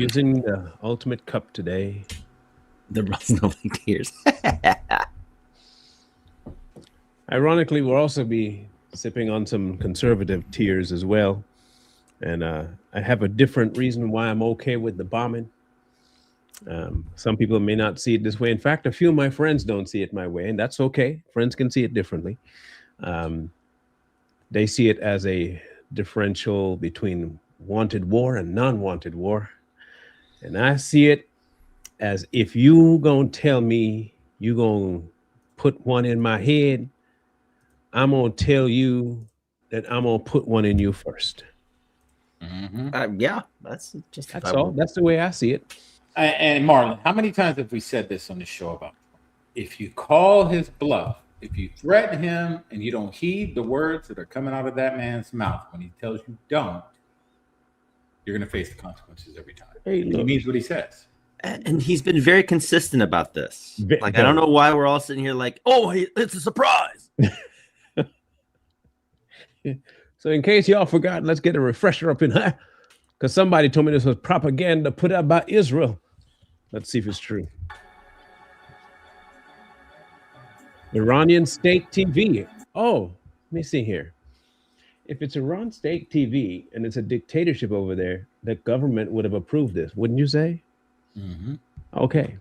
using the ultimate cup today. The snowflake tears. Ironically, we'll also be sipping on some conservative tears as well. And I have a different reason why I'm okay with the bombing. Some people may not see it this way. In fact, a few of my friends don't see it my way, and that's okay. Friends can see it differently. They see it as a differential between wanted war and non-wanted war. And I see it as if you gonna tell me you gonna put one in my head, I'm gonna tell you that I'm gonna put one in you first. Yeah, that's just that's all. That's the way I see it. And Marlon, how many times have we said this on the show about if you call his bluff, if you threaten him and you don't heed the words that are coming out of that man's mouth when he tells you don't, you're going to face the consequences every time. Hey, he means what he says. And he's been very consistent about this. Like, I don't know why we're all sitting here like, oh, it's a surprise. So in case y'all forgot, let's get a refresher up in here. Because somebody told me this was propaganda put out by Israel. Let's see if it's true. Iranian state TV. Oh, let me see here. If it's Iran state TV and it's a dictatorship over there, the government would have approved this, wouldn't you say? Mm-hmm. Okay.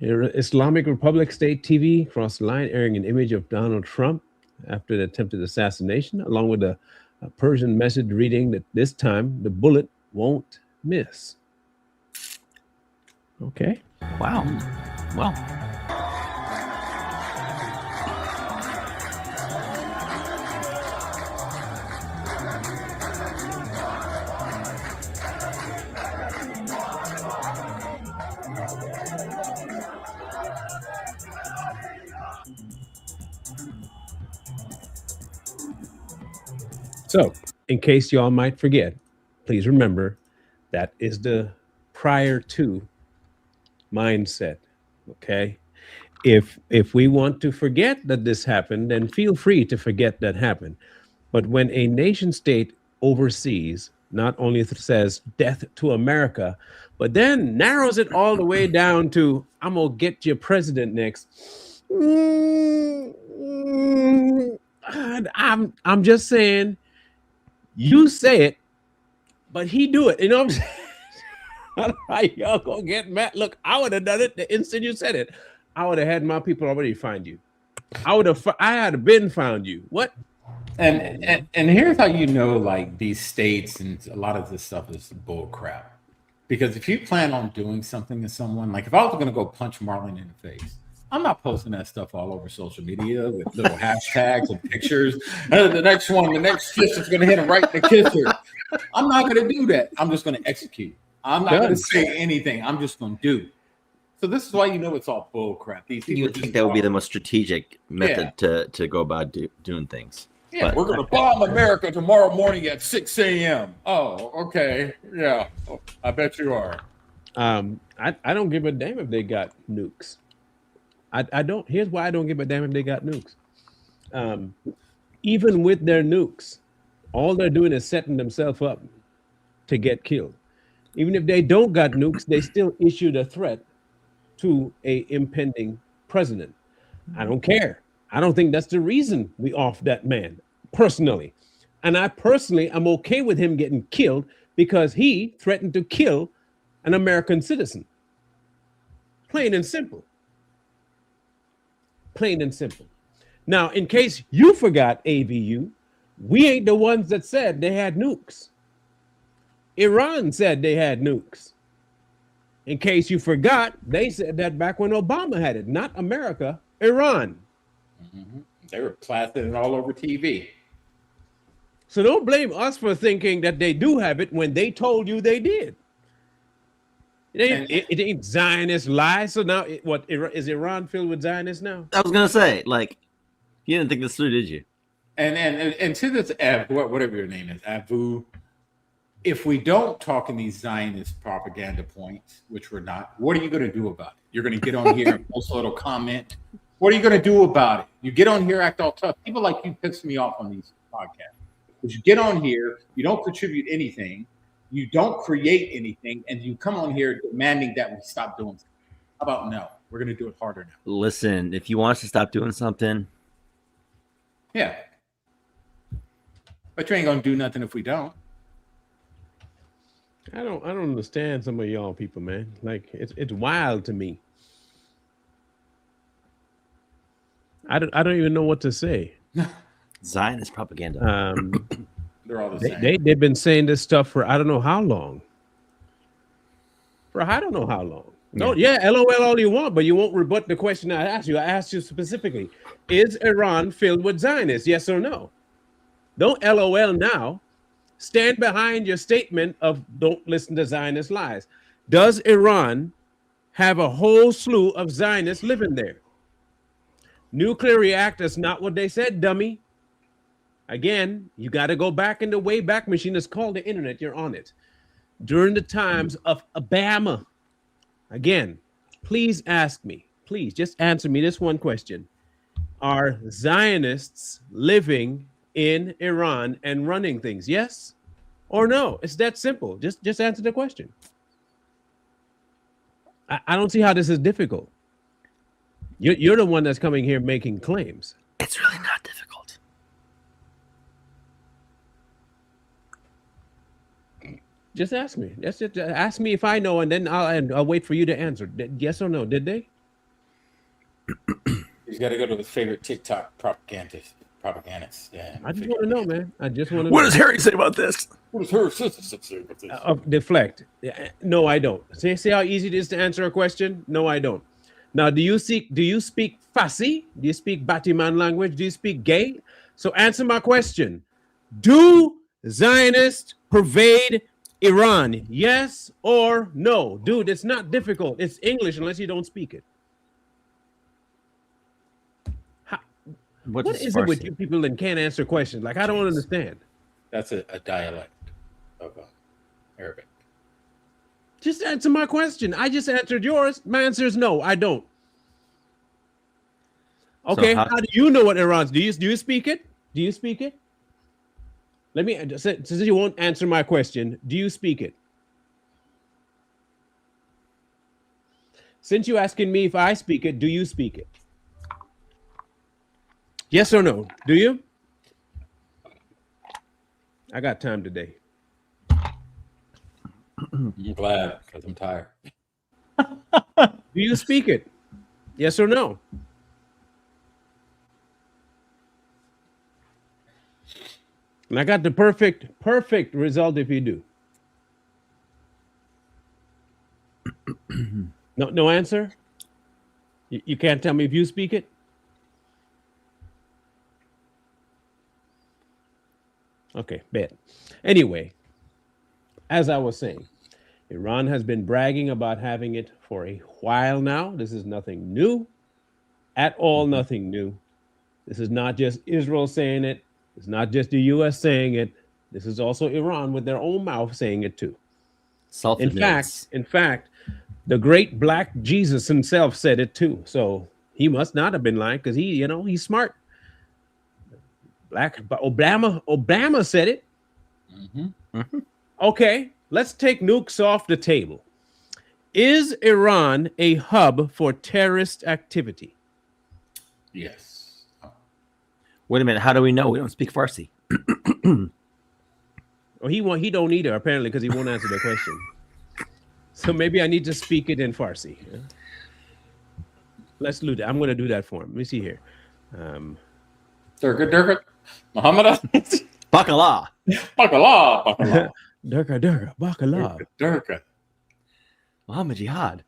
Islamic Republic State TV crossed the line, airing an image of Donald Trump after the attempted assassination, along with a Persian message reading that this time the bullet won't miss. Okay. Wow. Well. So, in case y'all might forget, please remember that is the prior to mindset. Okay. If we want to forget that this happened, then feel free to forget that happened. But when a nation state overseas not only says death to America, but then narrows it all the way down to I'm gonna get your president next. I'm just saying, you say it, but he do it. You know what I'm saying? I don't know how y'all gonna get mad. Look, I would have done it the instant you said it. I would have had my people already find you. I had been found you. What? And here's how you know, like, these states and a lot of this stuff is bull crap. Because if you plan on doing something to someone, like if I was going to go punch Marlon in the face, I'm not posting that stuff all over social media with little hashtags and pictures. The next fist is going to hit him right in the kisser. I'm not going to do that. I'm just going to execute. I'm not going to say anything. I'm just going to do. So this is why you know it's all bull crap. You would think that would be the most strategic method to go about doing things. Yeah, but we're going to bomb America tomorrow morning at 6 a.m. Oh, okay. Yeah, I bet you are. I don't give a damn if they got nukes. I don't. Here's why I don't give a damn if they got nukes. Even with their nukes, all they're doing is setting themselves up to get killed. Even if they don't got nukes, they still issued a threat to a impending president. I don't care. I don't think that's the reason we off that man, personally. And I personally am okay with him getting killed because he threatened to kill an American citizen. Plain and simple. Plain and simple. Now, in case you forgot, AVU, we ain't the ones that said they had nukes. Iran said they had nukes. In case you forgot, they said that back when Obama had it, not America, Iran. Mm-hmm. They were plastered it all over TV. So don't blame us for thinking that they do have it when they told you they did. It ain't Zionist lies. So now, is Iran filled with Zionists now? I was gonna say, like, you didn't think this through, did you? And to this whatever your name is, Abu, if we don't talk in these Zionist propaganda points, which we're not, what are you going to do about it? You're going to get on here and post a little comment. What are you going to do about it? You get on here, act all tough. People like you piss me off on these podcasts. Because you get on here, you don't contribute anything, you don't create anything, and you come on here demanding that we stop doing something. How about no? We're going to do it harder now. Listen, if you want us to stop doing something, yeah. But you ain't going to do nothing if we don't. I don't understand some of y'all people, man. Like it's wild to me. I don't even know what to say. Zionist propaganda. They're all the same. They've been saying this stuff for I don't know how long. For I don't know how long. No, yeah, LOL all you want, but you won't rebut the question I asked you. I asked you specifically: is Iran filled with Zionists? Yes or no? Don't LOL now. Stand behind your statement of don't listen to Zionist lies. Does Iran have a whole slew of Zionists living there? Nuclear reactors, not what they said, dummy. Again, you got to go back in the way back machine. It's called the internet. You're on it. During the times of Obama. Again, please ask me. Please just answer me this one question. Are Zionists living in Iran and running things? Yes or no? It's that simple. Just answer the question. I don't see how this is difficult. You're the one that's coming here making claims. It's really not difficult. Just ask me. Just ask me if I know, and then I'll wait for you to answer. Yes or no? Did they? He's got to go to his favorite TikTok propagandist. Yeah. I just want to know, man. I just want to. What does Harry say about this? What does her sister say about this? Deflect. No, I don't. See how easy it is to answer a question? No, I don't. Now, do you speak Farsi? Do you speak Batiman language? Do you speak gay? So answer my question. Do Zionists pervade Iran? Yes or no? Dude, it's not difficult. It's English unless you don't speak it. What is it with you people that can't answer questions? Like, I don't understand. That's a dialect of Arabic. Just answer my question. I just answered yours. My answer is no, I don't. Okay, so how do you know what Iran's? Do you speak it? Do you speak it? Let me, since you won't answer my question, do you speak it? Since you're asking me if I speak it, do you speak it? Yes or no? Do you? I got time today. I'm glad because I'm tired. Do you speak it? Yes or no? And I got the perfect result if you do. No answer? You can't tell me if you speak it? Okay, bet. Anyway, as I was saying, Iran has been bragging about having it for a while now. This is nothing new. At all, nothing new. This is not just Israel saying it. It's not just the U.S. saying it. This is also Iran with their own mouth saying it too. In fact, the great black Jesus himself said it too. So he must not have been lying because he's smart. Obama said it. Mm-hmm. Mm-hmm. Okay, let's take nukes off the table. Is Iran a hub for terrorist activity? Yes. Wait a minute. How do we know? We don't speak Farsi. Well, he don't either, apparently, because he won't answer the question. So maybe I need to speak it in Farsi. Let's do that. I'm going to do that for him. Let me see here. Durga, Muhammad. Bacala. Durga, Bacala. Durga. Muhammad Jihad.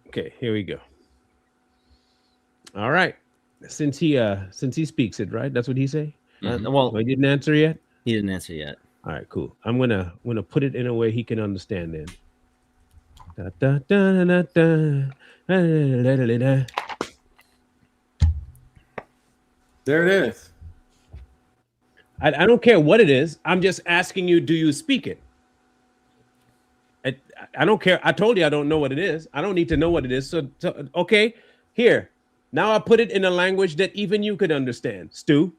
Okay, here we go. All right. Since he speaks it, right? That's what he say? Mm-hmm. Well, he didn't answer yet? He didn't answer yet. All right, cool. I'm gonna put it in a way he can understand then. Da, da, da, da, da, da, da, da, da. There it is. I don't care what it is. I'm just asking you, do you speak it? I don't care. I told you I don't know what it is. I don't need to know what it is. So okay, here. Now I put it in a language that even you could understand. Stu.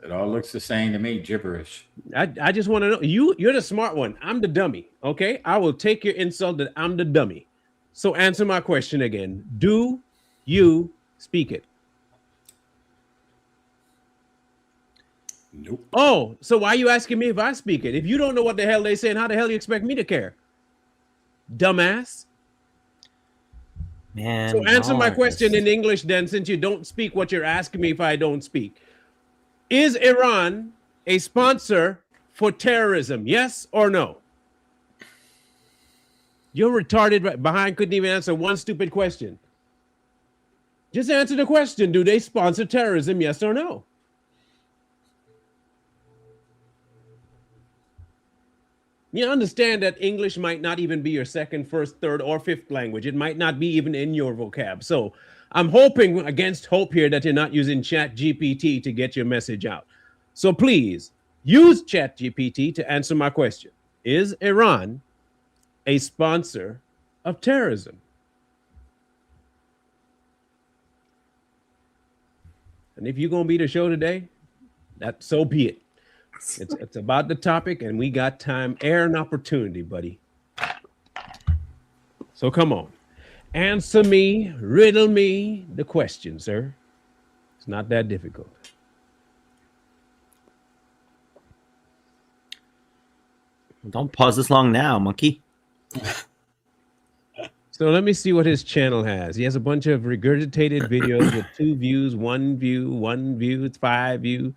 It all looks the same to me, gibberish. I just want to know. You're the smart one. I'm the dummy. Okay? I will take your insult that I'm the dummy. So answer my question again. Do you speak it? Nope. Oh, so why are you asking me if I speak it? If you don't know what the hell they saying, how the hell you expect me to care? Dumbass. Man. So answer my question in English then, since you don't speak what you're asking me if I don't speak. Is Iran a sponsor for terrorism? Yes or no? You're retarded right behind, couldn't even answer one stupid question. Just answer the question. Do they sponsor terrorism? Yes or no? You understand that English might not even be your second, first, third, or fifth language. It might not be even in your vocab. So I'm hoping against hope here that you're not using ChatGPT to get your message out. So please use ChatGPT to answer my question. Is Iran a sponsor of terrorism? And if you're going to be the show today, that so be it. It's about the topic, and we got time, air, and opportunity, buddy. So come on. Answer me, riddle me the question, sir. It's not that difficult. Don't pause this long now, monkey. So let me see what his channel has. He has a bunch of regurgitated videos with 2 views, 1 view, 5 views.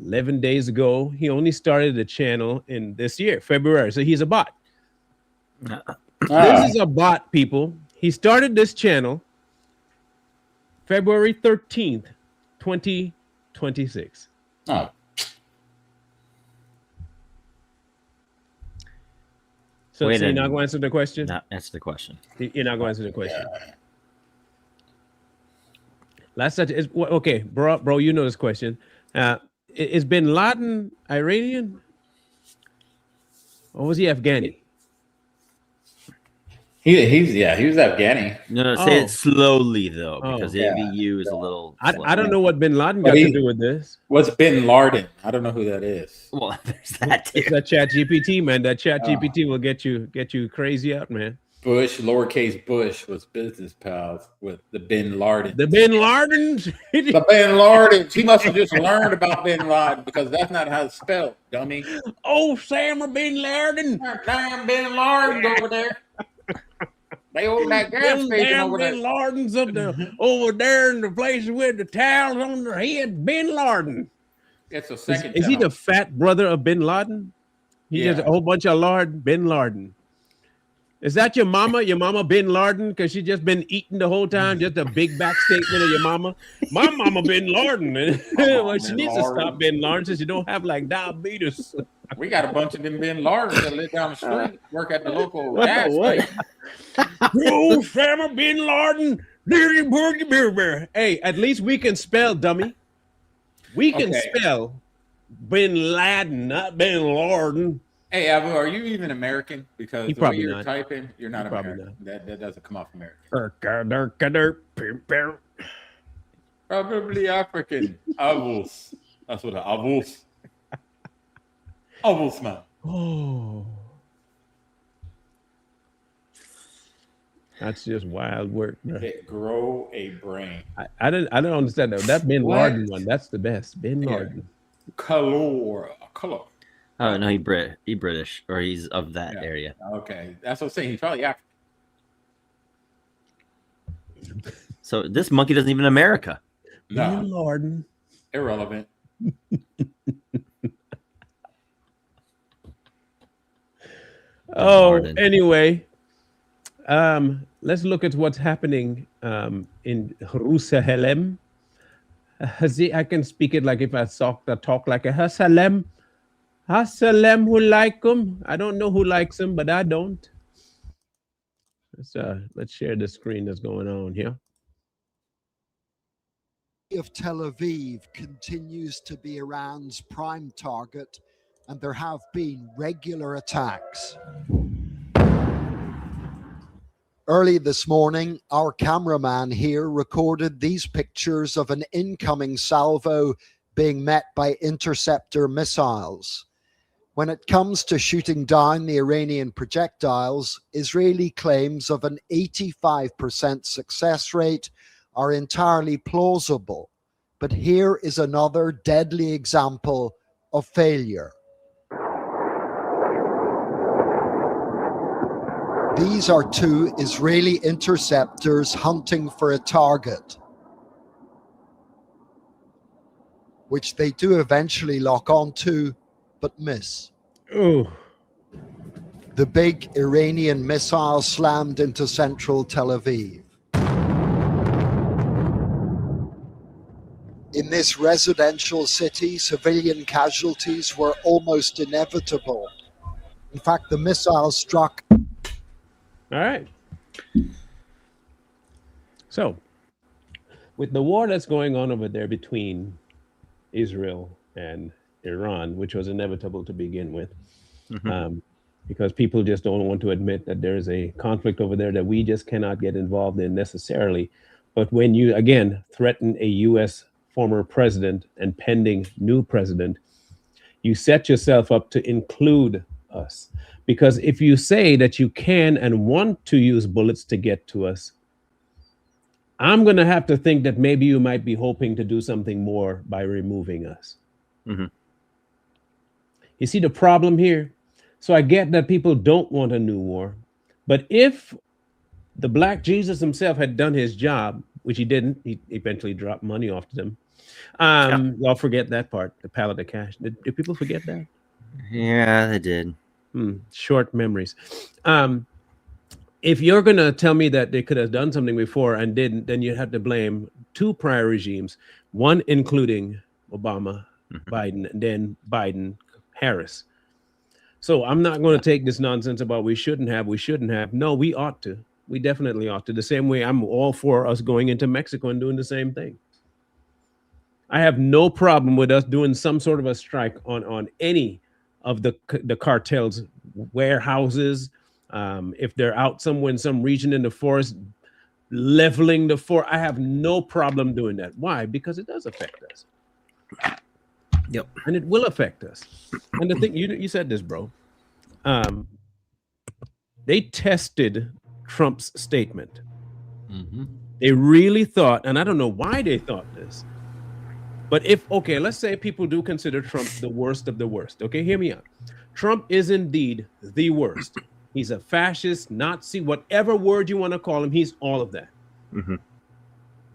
11 days ago. He only started the channel in this year, February. So he's a bot. This is a bot, people. He started this channel February 13th, 2026. Oh. So you're not going to answer the question? Not answer the question. You're not going to answer the question. Last such is okay, bro. You know this question. Is Bin Laden Iranian? Or was he Afghani? He was Afghani. No, say it slowly though, because the ABU is a little. I don't know what Bin Laden got to do with this. What's Bin Laden? I don't know who that is. Well, there's that too. It's that ChatGPT, man. That ChatGPT will get you crazy out, man. Bush, lowercase Bush, was business pals with the Bin Laden. The Bin Ladens? The Bin Laden. He must have just learned about Bin Laden because that's not how it's spelled, dummy. Oh, Osama Bin Laden. Damn Bin Laden over there. They hold that gas station over there. Bin Ladens over there in the place with the towels on their head. Bin Laden. It's a second. Is he the fat brother of Bin Laden? He has a whole bunch of lard. Bin Laden. Is that your mama? Your mama Bin Laden? Because she just been eating the whole time. Just a big back statement of your mama. My mama Bin Laden. Well, she needs to stop Bin Laden since you don't have like diabetes. We got a bunch of them Bin Ladens that live down the street, work at the local gas station. Oh, Osama Bin Laden. Hey, at least we can spell, dummy. We can spell Bin Laden, not Bin Laden. Hey, Abu, are you even American? Because the way you're typing, you're not American. That doesn't come off American. Probably African. Abus. That's what Abus. Abus, man. Oh. That's just wild work, bro. Grow a brain. I don't understand that. That Bin Laden one, that's the best. Bin Laden. Color. Oh no, he's British, or he's of that area. Okay, that's what I'm saying. He's probably African. So this monkey doesn't even America. No, Bin Laden. Irrelevant. Anyway, let's look at what's happening in Jerusalem. I can speak it like if I talk like a Hasalem. Assalamu alaikum. I don't know who likes him, but I don't. Let's share the screen that's going on here. Of Tel Aviv continues to be Iran's prime target and there have been regular attacks. Early this morning, our cameraman here recorded these pictures of an incoming salvo being met by interceptor missiles. When it comes to shooting down the Iranian projectiles, Israeli claims of an 85% success rate are entirely plausible. But here is another deadly example of failure. These are two Israeli interceptors hunting for a target, which they do eventually lock onto, but miss. Oh. The big Iranian missile slammed into central Tel Aviv. In this residential city, civilian casualties were almost inevitable. In fact, the missile struck. All right. So, with the war that's going on over there between Israel and Iran, which was inevitable to begin with, because people just don't want to admit that there is a conflict over there that we just cannot get involved in necessarily. But when you, again, threaten a U.S. former president and pending new president, you set yourself up to include us. Because if you say that you can and want to use bullets to get to us, I'm going to have to think that maybe you might be hoping to do something more by removing us. You see the problem here? So I get that people don't want a new war. But if the Black Jesus himself had done his job, which he didn't, he eventually dropped money off to them. Y'all forget that part, the pallet of cash. Did people forget that? Yeah, they did. Short memories. If you're going to tell me that they could have done something before and didn't, then you have to blame two prior regimes, one including Obama, Biden, and then Biden, Harris. So I'm not going to take this nonsense about we shouldn't have. No, we ought to. We definitely ought to. The same way I'm all for us going into Mexico and doing the same thing. I have no problem with us doing some sort of a strike on any of the cartels' warehouses. If they're out somewhere in some region in the forest, leveling the forest, I have no problem doing that. Why? Because it does affect us. Yep. And it will affect us. And the thing, you said this, bro. They tested Trump's statement. They really thought, and I don't know why they thought this, but let's say people do consider Trump the worst of the worst. Okay, hear me out. Trump is indeed the worst. He's a fascist, Nazi, whatever word you want to call him, he's all of that.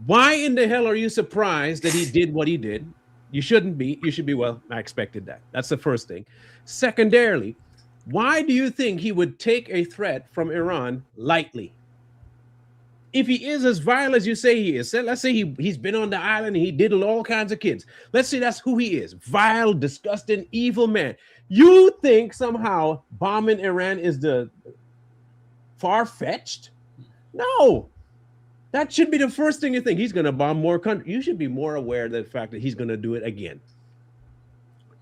Why in the hell are you surprised that he did what he did? You shouldn't be. You should be, well, I expected that. That's the first thing. Secondarily, why do you think he would take a threat from Iran lightly? If he is as vile as you say he is, let's say he's been on the island and he diddled all kinds of kids. Let's say that's who he is. Vile, disgusting, evil man. You think somehow bombing Iran is the far-fetched? No. That should be the first thing you think. He's going to bomb more countries. You should be more aware of the fact that he's going to do it again.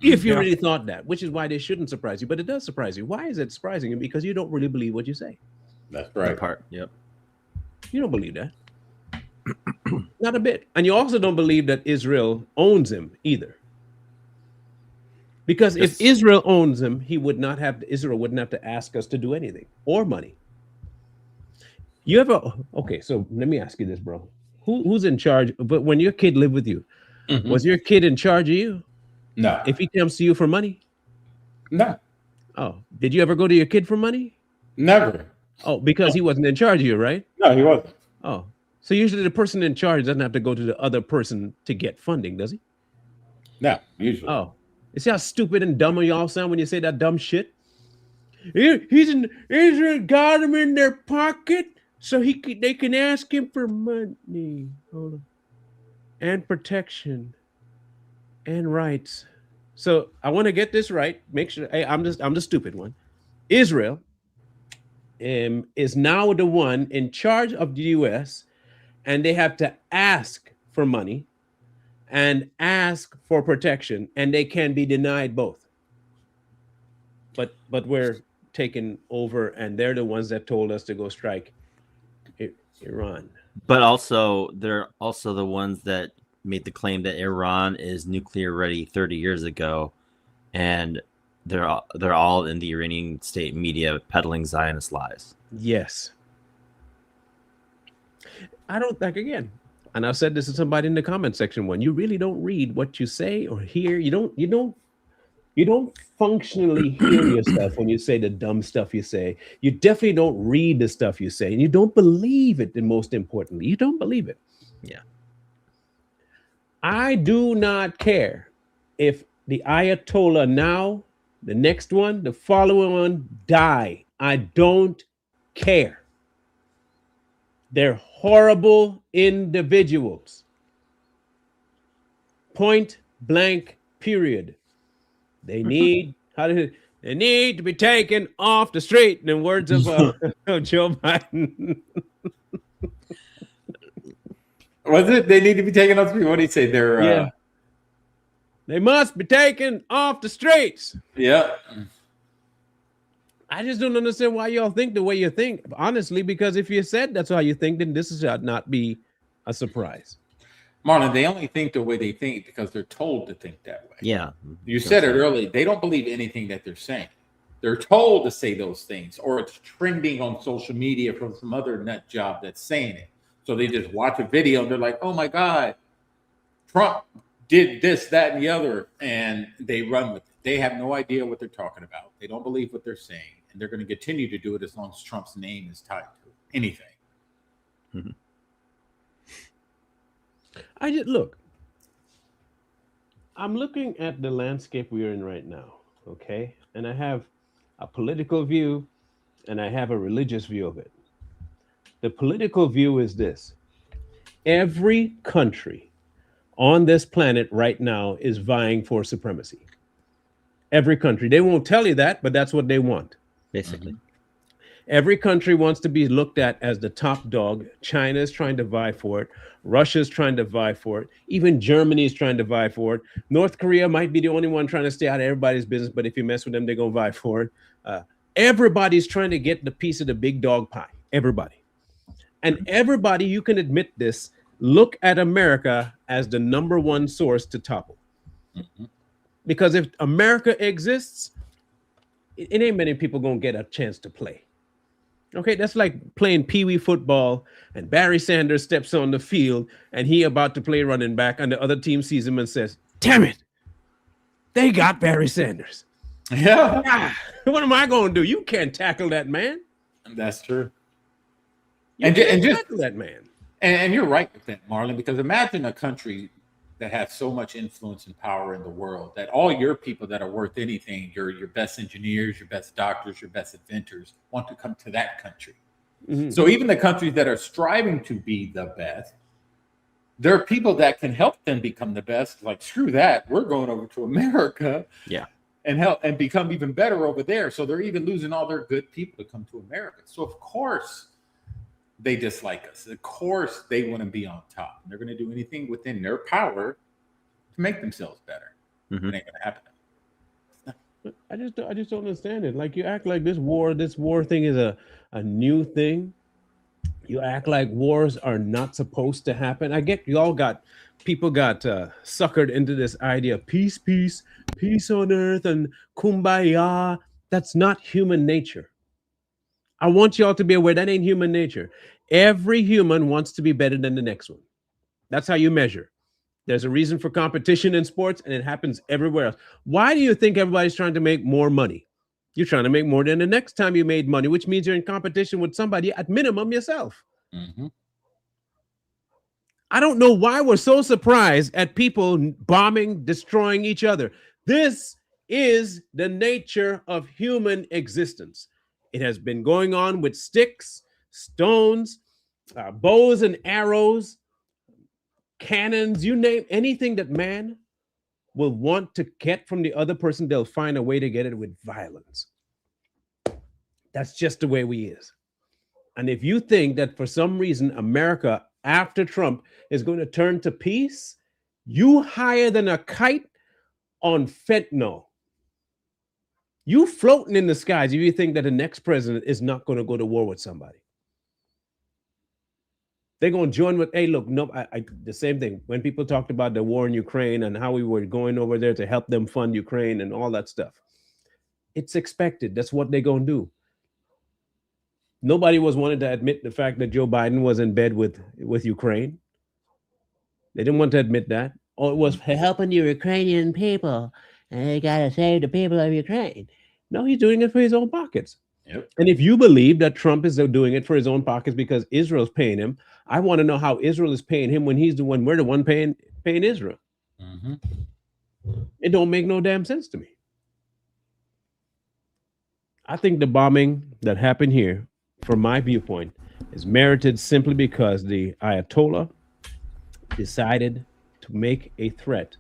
If you really thought that, which is why they shouldn't surprise you, but it does surprise you. Why is it surprising you? Because you don't really believe what you say. That's right. That part. Yep. You don't believe that. Not a bit. And you also don't believe that Israel owns him either. Because if Israel owns him, Israel wouldn't have to ask us to do anything or money. Okay, so let me ask you this, bro. Who's in charge? But when your kid lived with you, was your kid in charge of you? No. If he comes to you for money? No. Oh, did you ever go to your kid for money? Never. Oh, because he wasn't in charge of you, right? No, he wasn't. Oh, so usually the person in charge doesn't have to go to the other person to get funding, does he? No, usually. Oh, you see how stupid and dumb y'all sound when you say that dumb shit? Israel got him in their pocket so they can ask him for money. Hold on. And protection and rights. So I want to get this right. Make sure I'm the stupid one. Israel is now the one in charge of the U.S. and they have to ask for money and ask for protection, and they can be denied both. but we're taken over, and they're the ones that told us to go strike Iran. But also, they're also the ones that made the claim that Iran is nuclear ready 30 years ago, and they're all in the Iranian state media peddling Zionist lies. Yes. I don't think, again, and I've said this to somebody in the comment section one, you really don't read what you say or hear. You don't functionally hear yourself when you say the dumb stuff you say. You definitely don't read the stuff you say, and you don't believe it. And most importantly, you don't believe it. Yeah. I do not care if the Ayatollah now, the next one, the following one die. I don't care. They're horrible individuals. Point blank, period. They need they need to be taken off the street. In the words of Joe Biden. Was it? They need to be taken off the street. What did he say? They're they must be taken off the streets. Yeah. I just don't understand why y'all think the way you think. Honestly, because if you said that's how you think, then this should not be a surprise. Marlon, they only think the way they think because they're told to think that way. Yeah. You said it earlier. They don't believe anything that they're saying. They're told to say those things, or it's trending on social media from some other nut job that's saying it. So they just watch a video and they're like, oh my God, Trump did this, that, and the other. And they run with it. They have no idea what they're talking about. They don't believe what they're saying. And they're going to continue to do it as long as Trump's name is tied to anything. Mm-hmm. I'm looking at the landscape we're in right now, okay? And I have a political view and I have a religious view of it. The political view is this. Every country on this planet right now is vying for supremacy. Every country. They won't tell you that, but that's what they want. Basically. Mm-hmm. Every country wants to be looked at as the top dog. China is trying to vie for it. Russia's trying to vie for it. Even Germany is trying to vie for it. North Korea might be the only one trying to stay out of everybody's business, but if you mess with them, they're going to vie for it. Everybody's trying to get the piece of the big dog pie. Everybody. And everybody, you can admit this, look at America as the number one source to topple. Mm-hmm. Because if America exists, it ain't many people going to get a chance to play. Okay, that's like playing pee-wee football and Barry Sanders steps on the field and he about to play running back and the other team sees him and says, damn it, they got Barry Sanders. Yeah. What am I going to do? You can't tackle that man. That's true. You can't tackle that man. And you're right with that, Marlon, because imagine a country that has so much influence and power in the world that all your people that are worth anything, your best engineers, your best doctors, your best inventors want to come to that country. Mm-hmm. So even the countries that are striving to be the best, there are people that can help them become the best. Like, screw that. We're going over to America. Yeah. And help and become even better over there. So they're even losing all their good people to come to America. So of course they dislike us. Of course they want to be on top. They're going to do anything within their power to make themselves better. Mm-hmm. It ain't going to happen. I just don't understand it. Like, you act like this war thing is a new thing. You act like wars are not supposed to happen. I get people got suckered into this idea of peace on earth and kumbaya. That's not human nature. I want y'all to be aware that ain't human nature. Every human wants to be better than the next one. That's how you measure. There's a reason for competition in sports, and it happens everywhere else. Why do you think everybody's trying to make more money? You're trying to make more than the next time you made money, which means you're in competition with somebody at minimum yourself. Mm-hmm. I don't know why we're so surprised at people bombing, destroying each other. This is the nature of human existence. It has been going on with sticks, stones, bows and arrows, cannons, you name anything that man will want to get from the other person, they'll find a way to get it with violence. That's just the way we is. And if you think that for some reason America after Trump is going to turn to peace, you higher than a kite on fentanyl. You floating in the skies if you think that the next president is not going to go to war with somebody. They're going to join with, hey, look, no, the same thing. When people talked about the war in Ukraine and how we were going over there to help them fund Ukraine and all that stuff, it's expected. That's what they're going to do. Nobody was wanted to admit the fact that Joe Biden was in bed with Ukraine. They didn't want to admit that. Oh, it was helping the Ukrainian people, and they got to save the people of Ukraine. No, he's doing it for his own pockets. Yep. And if you believe that Trump is doing it for his own pockets because Israel's paying him, I want to know how Israel is paying him when we're the one paying Israel. Mm-hmm. It don't make no damn sense to me. I think the bombing that happened here, from my viewpoint, is merited simply because the Ayatollah decided to make a threat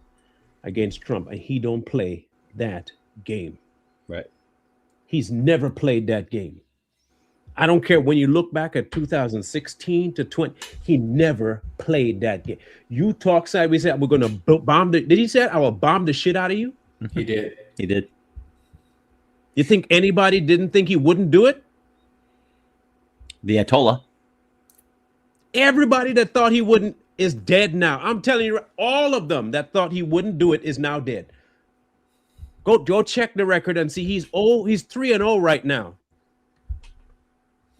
against Trump, and he don't play that game. Right. He's never played that game. I don't care when you look back at 2016 to 20, he never played that game. You talk sideways, said we're going to bomb did he say I will bomb the shit out of you? He did. He did. You think anybody didn't think he wouldn't do it? The Ayatollah. Everybody that thought he wouldn't is dead now. I'm telling you, all of them that thought he wouldn't do it is now dead. Go check the record and see he's 3-0 right now.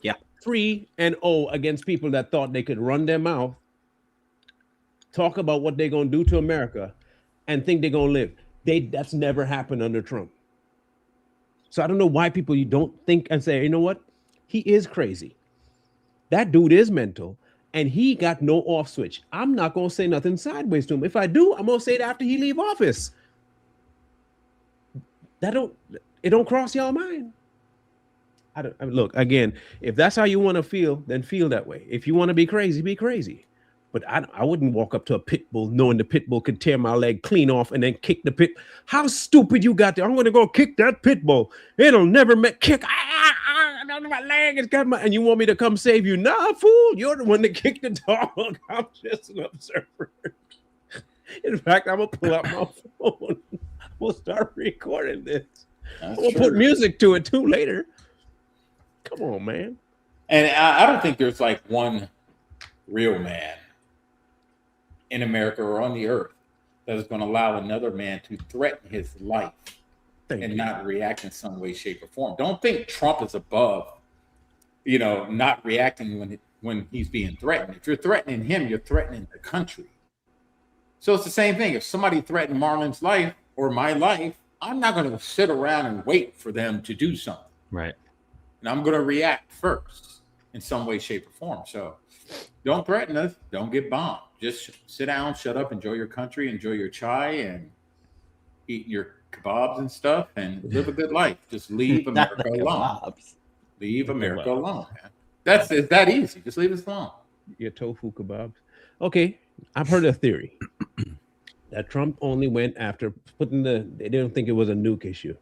Yeah. 3-0 against people that thought they could run their mouth, talk about what they're going to do to America, and think they're going to live. That's never happened under Trump. So I don't know why people you don't think and say, you know what? He is crazy. That dude is mental, and he got no off switch. I'm not going to say nothing sideways to him. If I do, I'm going to say it after he leave office. It don't cross y'all mind. Look, again, if that's how you want to feel, then feel that way. If you want to be crazy, be crazy. But I wouldn't walk up to a pit bull knowing the pit bull could tear my leg clean off and then kick the pit. How stupid you got there. I'm going to go kick that pit bull. It'll never kick. My leg is got my, and you want me to come save you? Nah, fool. You're the one that kicked the dog. I'm just an observer. In fact, I'm going to pull out my phone. We'll start recording this. We'll put music to it too later. Come on, man. And I don't think there's like one real man in America or on the earth that is going to allow another man to threaten his life and not react in some way, shape, or form. Don't think Trump is above, not reacting when he's being threatened. If you're threatening him, you're threatening the country. So it's the same thing. If somebody threatened Marlon's life or my life, I'm not going to sit around and wait for them to do something. Right. And I'm going to react first in some way, shape, or form. So don't threaten us. Don't get bombed. Just sit down, shut up, enjoy your country, enjoy your chai, and eat your kebabs and stuff, and live a good life. Just leave America alone. Leave America alone, man. It's that easy. Just leave us alone. Your tofu kebabs. Okay, I've heard a theory that Trump only went after they didn't think it was a nuke issue.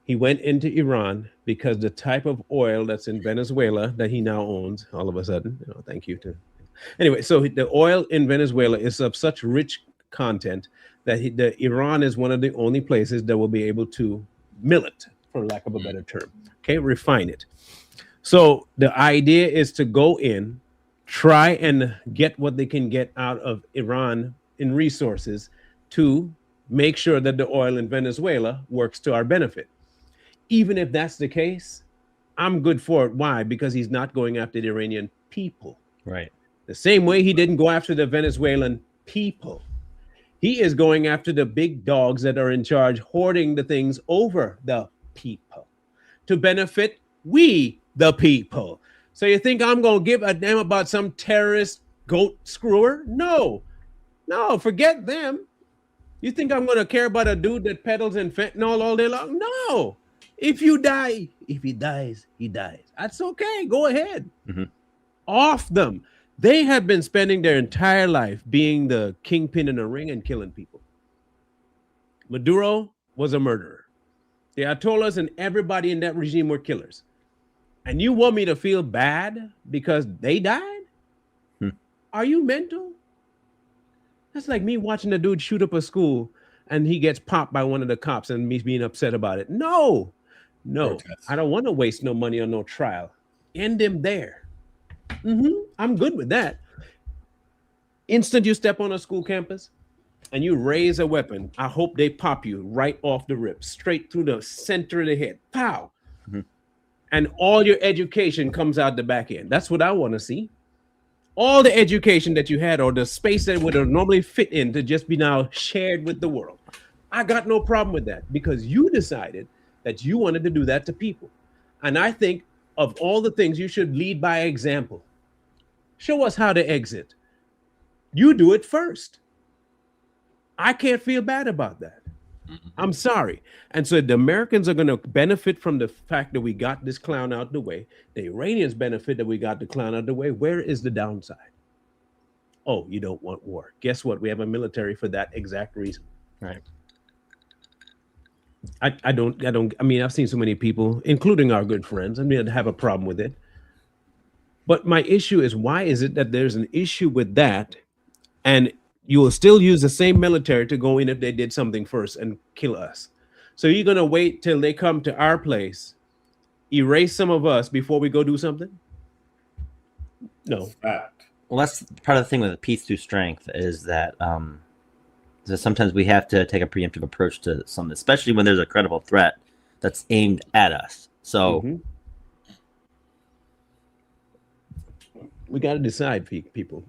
He went into Iran because the type of oil that's in Venezuela that he now owns, all of a sudden, thank you to. Anyway, so the oil in Venezuela is of such rich content that Iran is one of the only places that will be able to mill it, for lack of a better term. Okay, refine it. So the idea is to go in, try and get what they can get out of Iran in resources to make sure that the oil in Venezuela works to our benefit. Even if that's the case, I'm good for it. Why? Because he's not going after the Iranian people. Right. The same way he didn't go after the Venezuelan people. He is going after the big dogs that are in charge, hoarding the things over the people to benefit we, the people. So you think I'm going to give a damn about some terrorist goat screwer? No, forget them. You think I'm going to care about a dude that peddles in fentanyl all day long? No. If he dies, he dies. That's okay. Go ahead. Mm-hmm. Off them. They have been spending their entire life being the kingpin in a ring and killing people. Maduro was a murderer. The Ayatollahs and everybody in that regime were killers. And you want me to feel bad because they died? Are you mental? That's like me watching a dude shoot up a school and he gets popped by one of the cops and me being upset about it. No, Protest. I don't want to waste no money on no trial. End him there. I'm good with that. Instant you step on a school campus and you raise a weapon, I hope they pop you right off the rip, straight through the center of the head. Pow. And all your education comes out the back end. That's what I want to see. All the education that you had, or the space that would have normally fit in, to just be now shared with the world. I got no problem with that, because you decided that you wanted to do that to people. And I think of all the things, you should lead by example. Show us how to exit. You do it first. I can't feel bad about that. I'm sorry. And so the Americans are going to benefit from the fact that we got this clown out the way. The Iranians benefit that we got the clown out the way. Where is the downside? Oh, you don't want war. Guess what? We have a military for that exact reason. Right. I mean, I've seen so many people, including our good friends, have a problem with it. But my issue is, why is it that there's an issue with that, and you will still use the same military to go in if they did something first and kill us? So you're going to wait till they come to our place, erase some of us before we go do something? No. Well, that's part of the thing with peace through strength, is that so sometimes we have to take a preemptive approach to something, especially when there's a credible threat that's aimed at us. So we got to decide, people.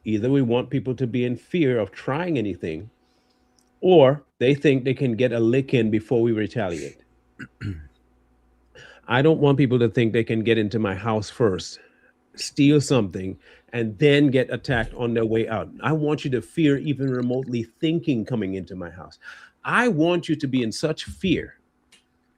Either we want people to be in fear of trying anything, or they think they can get a lick in before we retaliate. I don't want people to think they can get into my house first, steal something, and then get attacked on their way out. I want you to fear even remotely thinking coming into my house. I want you to be in such fear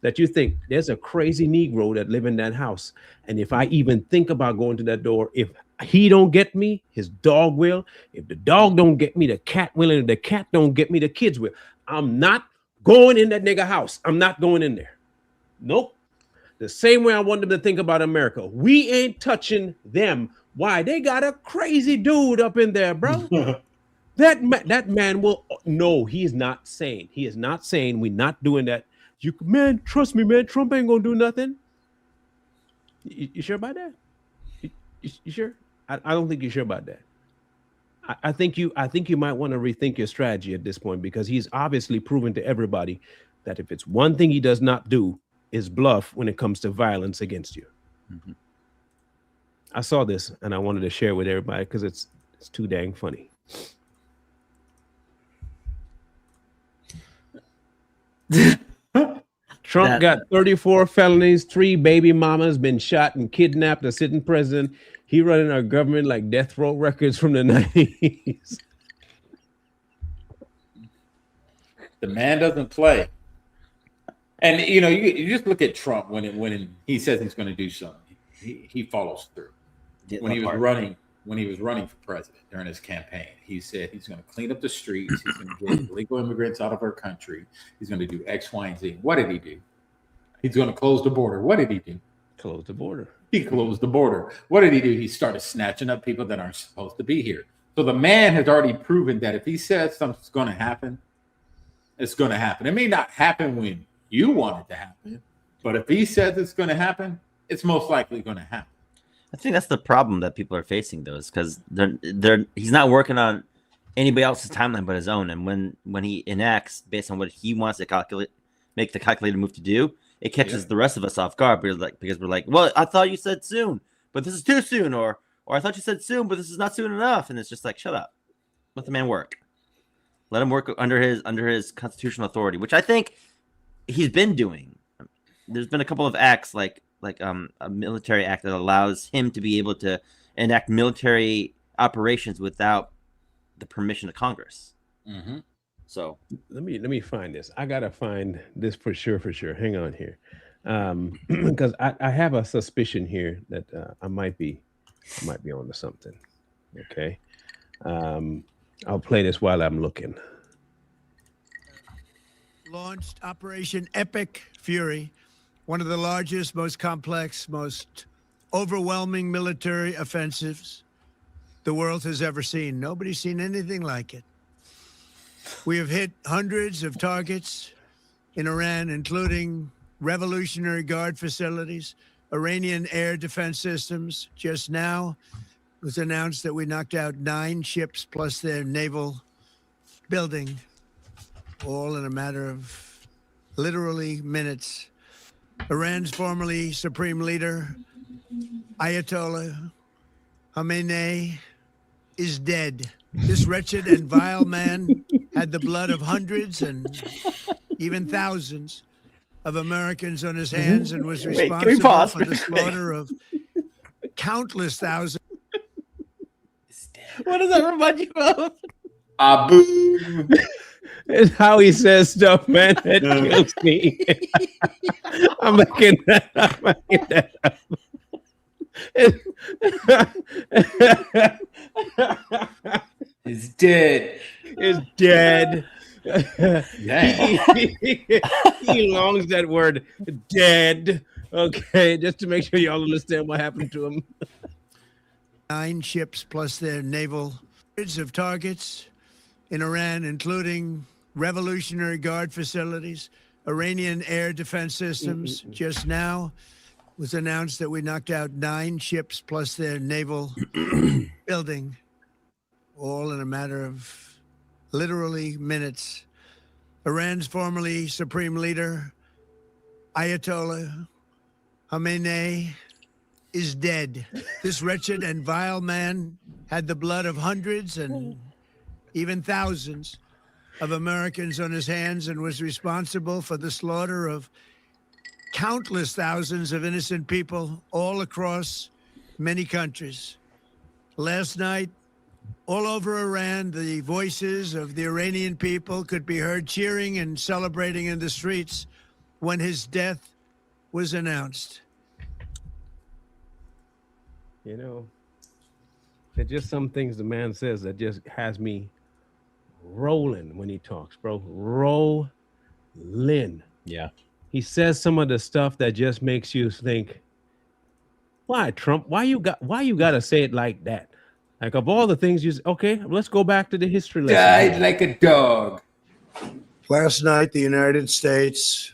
that you think there's a crazy Negro that live in that house, and if I even think about going to that door, if he don't get me, his dog will. If the dog don't get me, the cat will. And if the cat don't get me, the kids will. I'm not going in that nigga house. I'm not going in there. Nope. The same way I want them to think about America. We ain't touching them. Why? They got a crazy dude up in there, bro. That man will. No, he's not sane. He is not sane. We're not doing that. Man, trust me, man. Trump ain't gonna do nothing. You sure about that? You sure? I don't think you're sure about that. I think you might want to rethink your strategy at this point, because he's obviously proven to everybody that if it's one thing he does not do, is bluff when it comes to violence against you. I saw this and I wanted to share it with everybody because it's too dang funny. Trump got 34 felonies, 3 baby mamas, been shot and kidnapped, a sitting president. He running our government like death row records from the 90s. The man doesn't play. And you know, you just look at Trump when he says he's going to do something, he follows through. When he was running for president during his campaign, he said he's going to clean up the streets, he's going to get illegal immigrants out of our country, he's going to do X, Y, and Z. What did he do? He's going to close the border. What did he do? Close the border. He closed the border. What did he do? He started snatching up people that aren't supposed to be here. So the man has already proven that if he says something's going to happen, it's going to happen. It may not happen when you want it to happen, but if he says it's going to happen, it's most likely going to happen. I think that's the problem that people are facing, though, is because he's not working on anybody else's timeline but his own. And when he enacts based on what he wants to make the calculated move to do, it catches the rest of us off guard. Because we're like, well, I thought you said soon, but this is too soon, or I thought you said soon, but this is not soon enough. And it's just like, shut up, let the man work. Let him work under his constitutional authority, which I think he's been doing. There's been a couple of acts like a military act that allows him to be able to enact military operations without the permission of Congress. Mm-hmm. So let me find this. I gotta find this for sure. Hang on here, because I have a suspicion here that I might be onto something. Okay, I'll play this while I'm looking. Launched Operation Epic Fury, one of the largest, most complex, most overwhelming military offensives the world has ever seen. Nobody's seen anything like it. We have hit hundreds of targets in Iran, including Revolutionary Guard facilities, Iranian air defense systems. Just now, it was announced that we knocked out 9 ships plus their naval building, all in a matter of literally minutes. Iran's formerly supreme leader, Ayatollah Khamenei, is dead. This wretched and vile man had the blood of hundreds and even thousands of Americans on his hands and was Wait, can we responsible pause for for the a second? slaughter of countless thousands. What does that remind you of? Abu. It's how he says stuff, man. It kills me. I'm making that up. Is dead. Is dead. Damn. He longs that word dead. Okay, just to make sure y'all understand what happened to him. 9 ships plus their naval hundreds of targets in Iran, including Revolutionary Guard facilities, Iranian air defense systems. Just now, it was announced that we knocked out 9 ships plus their naval building, all in a matter of literally minutes. Iran's formerly supreme leader, Ayatollah Khamenei, is dead. This wretched and vile man had the blood of hundreds and even thousands of Americans on his hands and was responsible for the slaughter of countless thousands of innocent people all across many countries. Last night, all over Iran, the voices of the Iranian people could be heard cheering and celebrating in the streets when his death was announced. You know, there's just some things the man says that just has me rolling when he talks, bro. Rolling. Yeah. He says some of the stuff that just makes you think, why, Trump? Why you got to say it like that? Like, of all the things okay, let's go back to the history lesson. Died like a dog. Last night, the United States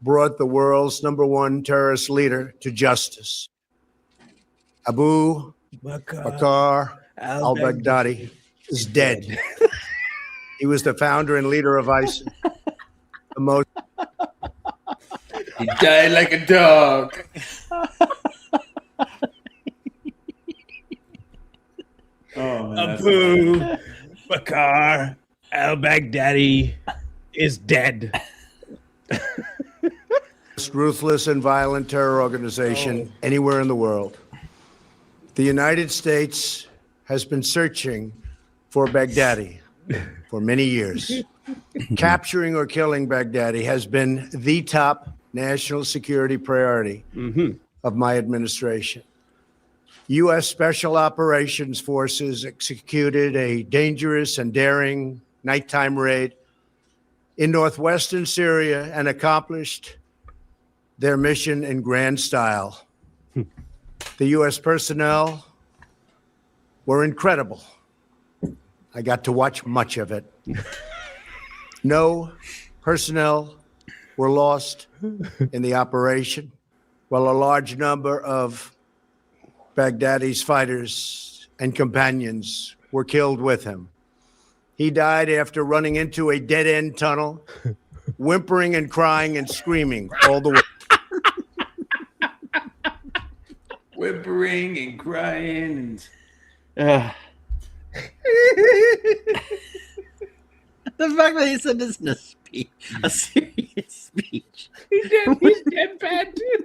brought the world's #1 terrorist leader to justice. Abu Bakr al-Baghdadi is dead. He was the founder and leader of ISIS. The most He died like a dog. Oh, man, Abu Bakr al-Baghdadi is dead. most ruthless and violent terror organization anywhere in the world. The United States has been searching for Baghdadi for many years. Capturing or killing Baghdadi has been the top national security priority of my administration. U.S. Special Operations Forces executed a dangerous and daring nighttime raid in northwestern Syria and accomplished their mission in grand style. The U.S. personnel were incredible. I got to watch much of it. No personnel were lost in the operation, while a large number of Baghdadi's fighters and companions were killed with him. He died after running into a dead-end tunnel, whimpering and crying and screaming all the way. Whimpering and crying. The fact that he said this in a speech, a serious speech. He's dead bad, too.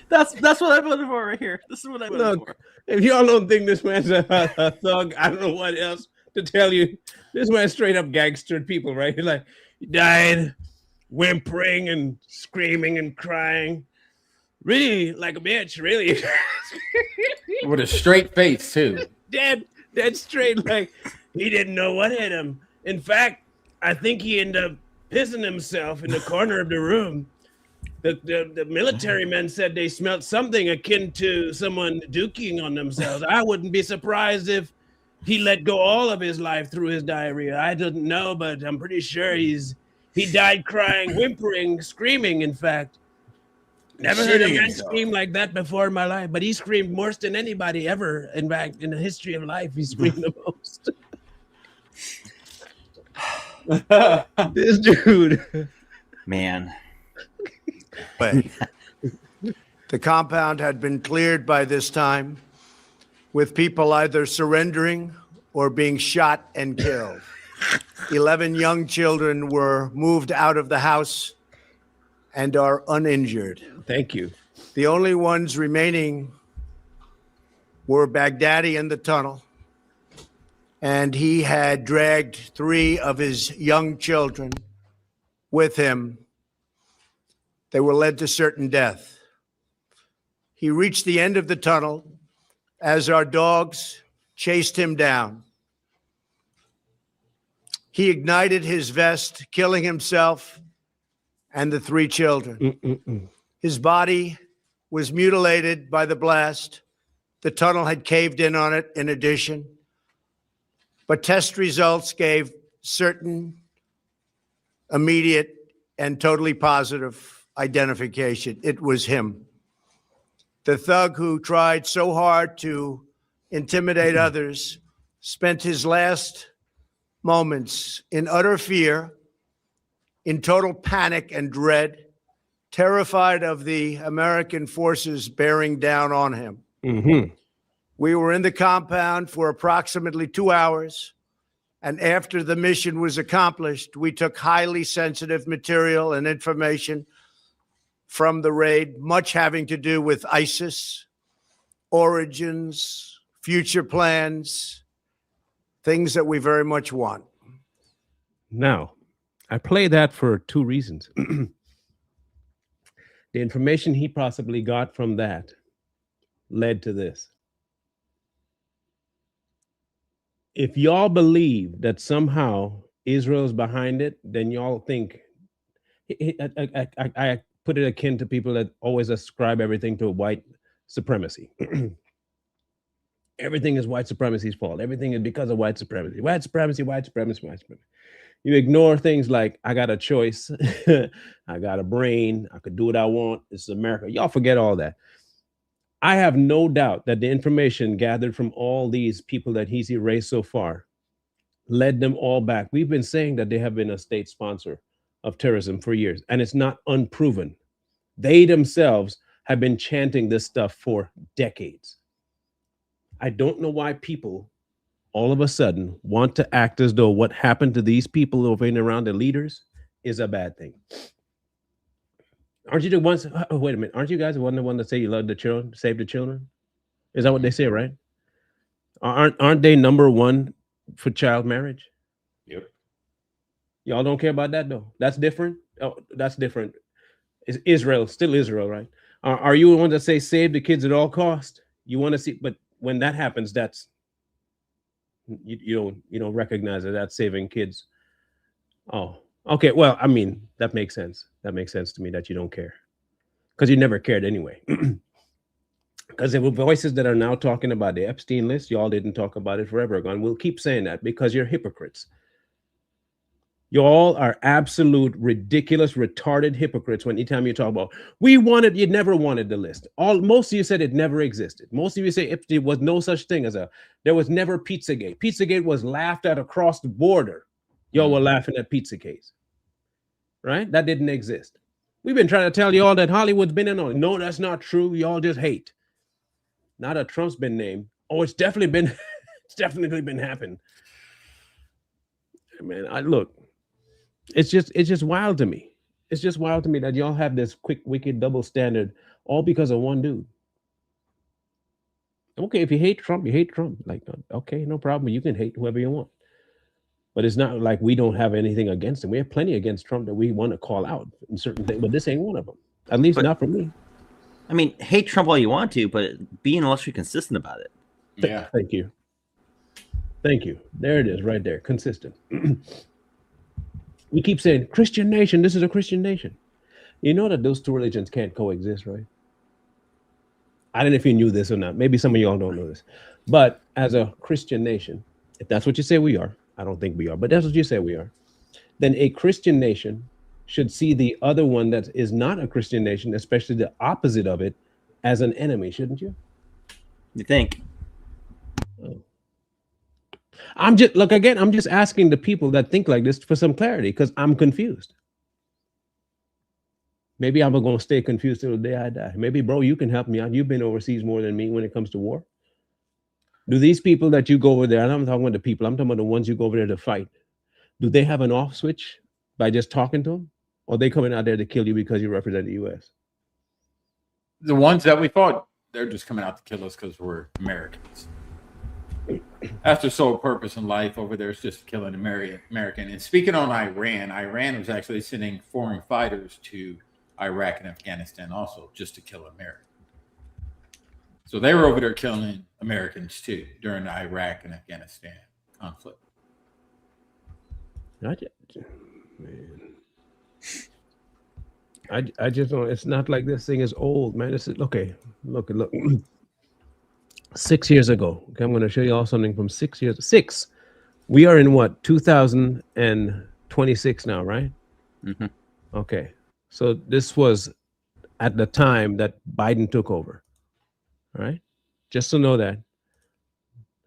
That's what I voted for right here. This is what I voted for. If y'all don't think this man's a thug, I don't know what else to tell you. This man's straight up gangstered people, right? He's like, he died whimpering and screaming and crying. Really like a bitch, really. With a straight face, too. Dead straight, like he didn't know what hit him. In fact, I think he ended up pissing himself in the corner of the room. The military men said they smelled something akin to someone duking on themselves. I wouldn't be surprised if he let go all of his life through his diarrhea. I didn't know, but I'm pretty sure he died crying, whimpering, screaming, in fact. Never heard a Shitting man himself. scream like that before in my life, but he screamed worse than anybody ever. In fact, in the history of life, he screamed the most. This dude. Man. But the compound had been cleared by this time, with people either surrendering or being shot and killed. 11 young children were moved out of the house and are uninjured. Thank you. The only ones remaining were Baghdadi in the tunnel, and he had dragged 3 of his young children with him. They were led to certain death. He reached the end of the tunnel as our dogs chased him down. He ignited his vest, killing himself and the 3 children. His body was mutilated by the blast. The tunnel had caved in on it in addition. But test results gave certain, immediate, and totally positive identification. It was him. The thug who tried so hard to intimidate others spent his last moments in utter fear, in total panic and dread, terrified of the American forces bearing down on him. We were in the compound for approximately 2 hours, and after the mission was accomplished, we took highly sensitive material and information from the raid, much having to do with ISIS, origins, future plans, things that we very much want. Now, I play that for 2 reasons. The information he possibly got from that led to this. If y'all believe that somehow Israel's behind it, then y'all think, I put it akin to people that always ascribe everything to white supremacy. Everything is white supremacy's fault. Everything is because of white supremacy. White supremacy, white supremacy, white supremacy. You ignore things like, I got a choice. I got a brain. I could do what I want. This is America. Y'all forget all that. I have no doubt that the information gathered from all these people that he's erased so far led them all back. We've been saying that they have been a state sponsor of terrorism for years, and it's not unproven. They themselves have been chanting this stuff for decades. I don't know why people all of a sudden want to act as though what happened to these people over and around the leaders is a bad thing. Aren't you the ones? Oh, wait a minute. Aren't you guys the one that say you love the children, save the children? Is that what they say, right? Aren't they number one for child marriage? Yep. Y'all don't care about that though. That's different. Oh, that's different. It's Israel, still Israel, right? Are you the one that say save the kids at all cost? You want to see, but when that happens, that's you don't recognize that that's saving kids. Oh, okay. Well, I mean, that makes sense. That makes sense to me that you don't care, because you never cared anyway. Because there were voices that are now talking about the Epstein list. Y'all didn't talk about it forever ago, and we'll keep saying that because you're hypocrites. Y'all are absolute ridiculous, retarded hypocrites. When anytime you talk about we wanted, you never wanted the list. Most of you said it never existed. Most of you say if there was no such thing as there was never Pizzagate. Pizzagate was laughed at across the border. Y'all were laughing at Pizzagate, right? That didn't exist. We've been trying to tell y'all that Hollywood's been in on it. No, that's not true. Y'all just hate. Now that Trump's been named, it's definitely been happening. Man, look. It's just wild to me. It's just wild to me that y'all have this quick, wicked double standard, all because of one dude. Okay, if you hate Trump, you hate Trump. Like, okay, no problem. You can hate whoever you want. But it's not like we don't have anything against him. We have plenty against Trump that we want to call out in certain things, but this ain't one of them. At least not for me. I mean, hate Trump all you want to, but be intellectually consistent about it. Yeah. Thank you. Thank you. There it is, right there. Consistent. We keep saying Christian nation. This is a Christian nation. You know that those two religions can't coexist, right? I don't know if you knew this or not. Maybe some of y'all don't know this. But as a Christian nation, if that's what you say we are, I don't think we are, but that's what you say we are, then a Christian nation should see the other one that is not a Christian nation, especially the opposite of it, as an enemy, shouldn't you? You think? I'm just asking the people that think like this for some clarity because I'm confused. Maybe I'm going to stay confused till the day I die. Maybe, bro, you can help me out. You've been overseas more than me when it comes to war. Do these people that you go over there, and I'm talking about the people, I'm talking about the ones you go over there to fight, do they have an off switch by just talking to them? Or are they coming out there to kill you because you represent the U.S.? The ones that we fought, they're just coming out to kill us because we're Americans. That's their sole purpose in life over there is just killing American. And speaking on Iran was actually sending foreign fighters to Iraq and Afghanistan also just to kill America. So they were over there killing Americans too during the Iraq and Afghanistan conflict. I just don't. It's not like this thing is old, man. This is okay. Look. 6 years ago. Okay, I'm going to show you all something from 6 years. We are in what 2026 now, right? Mm-hmm. Okay, so this was at the time that Biden took over. All right, just to know that.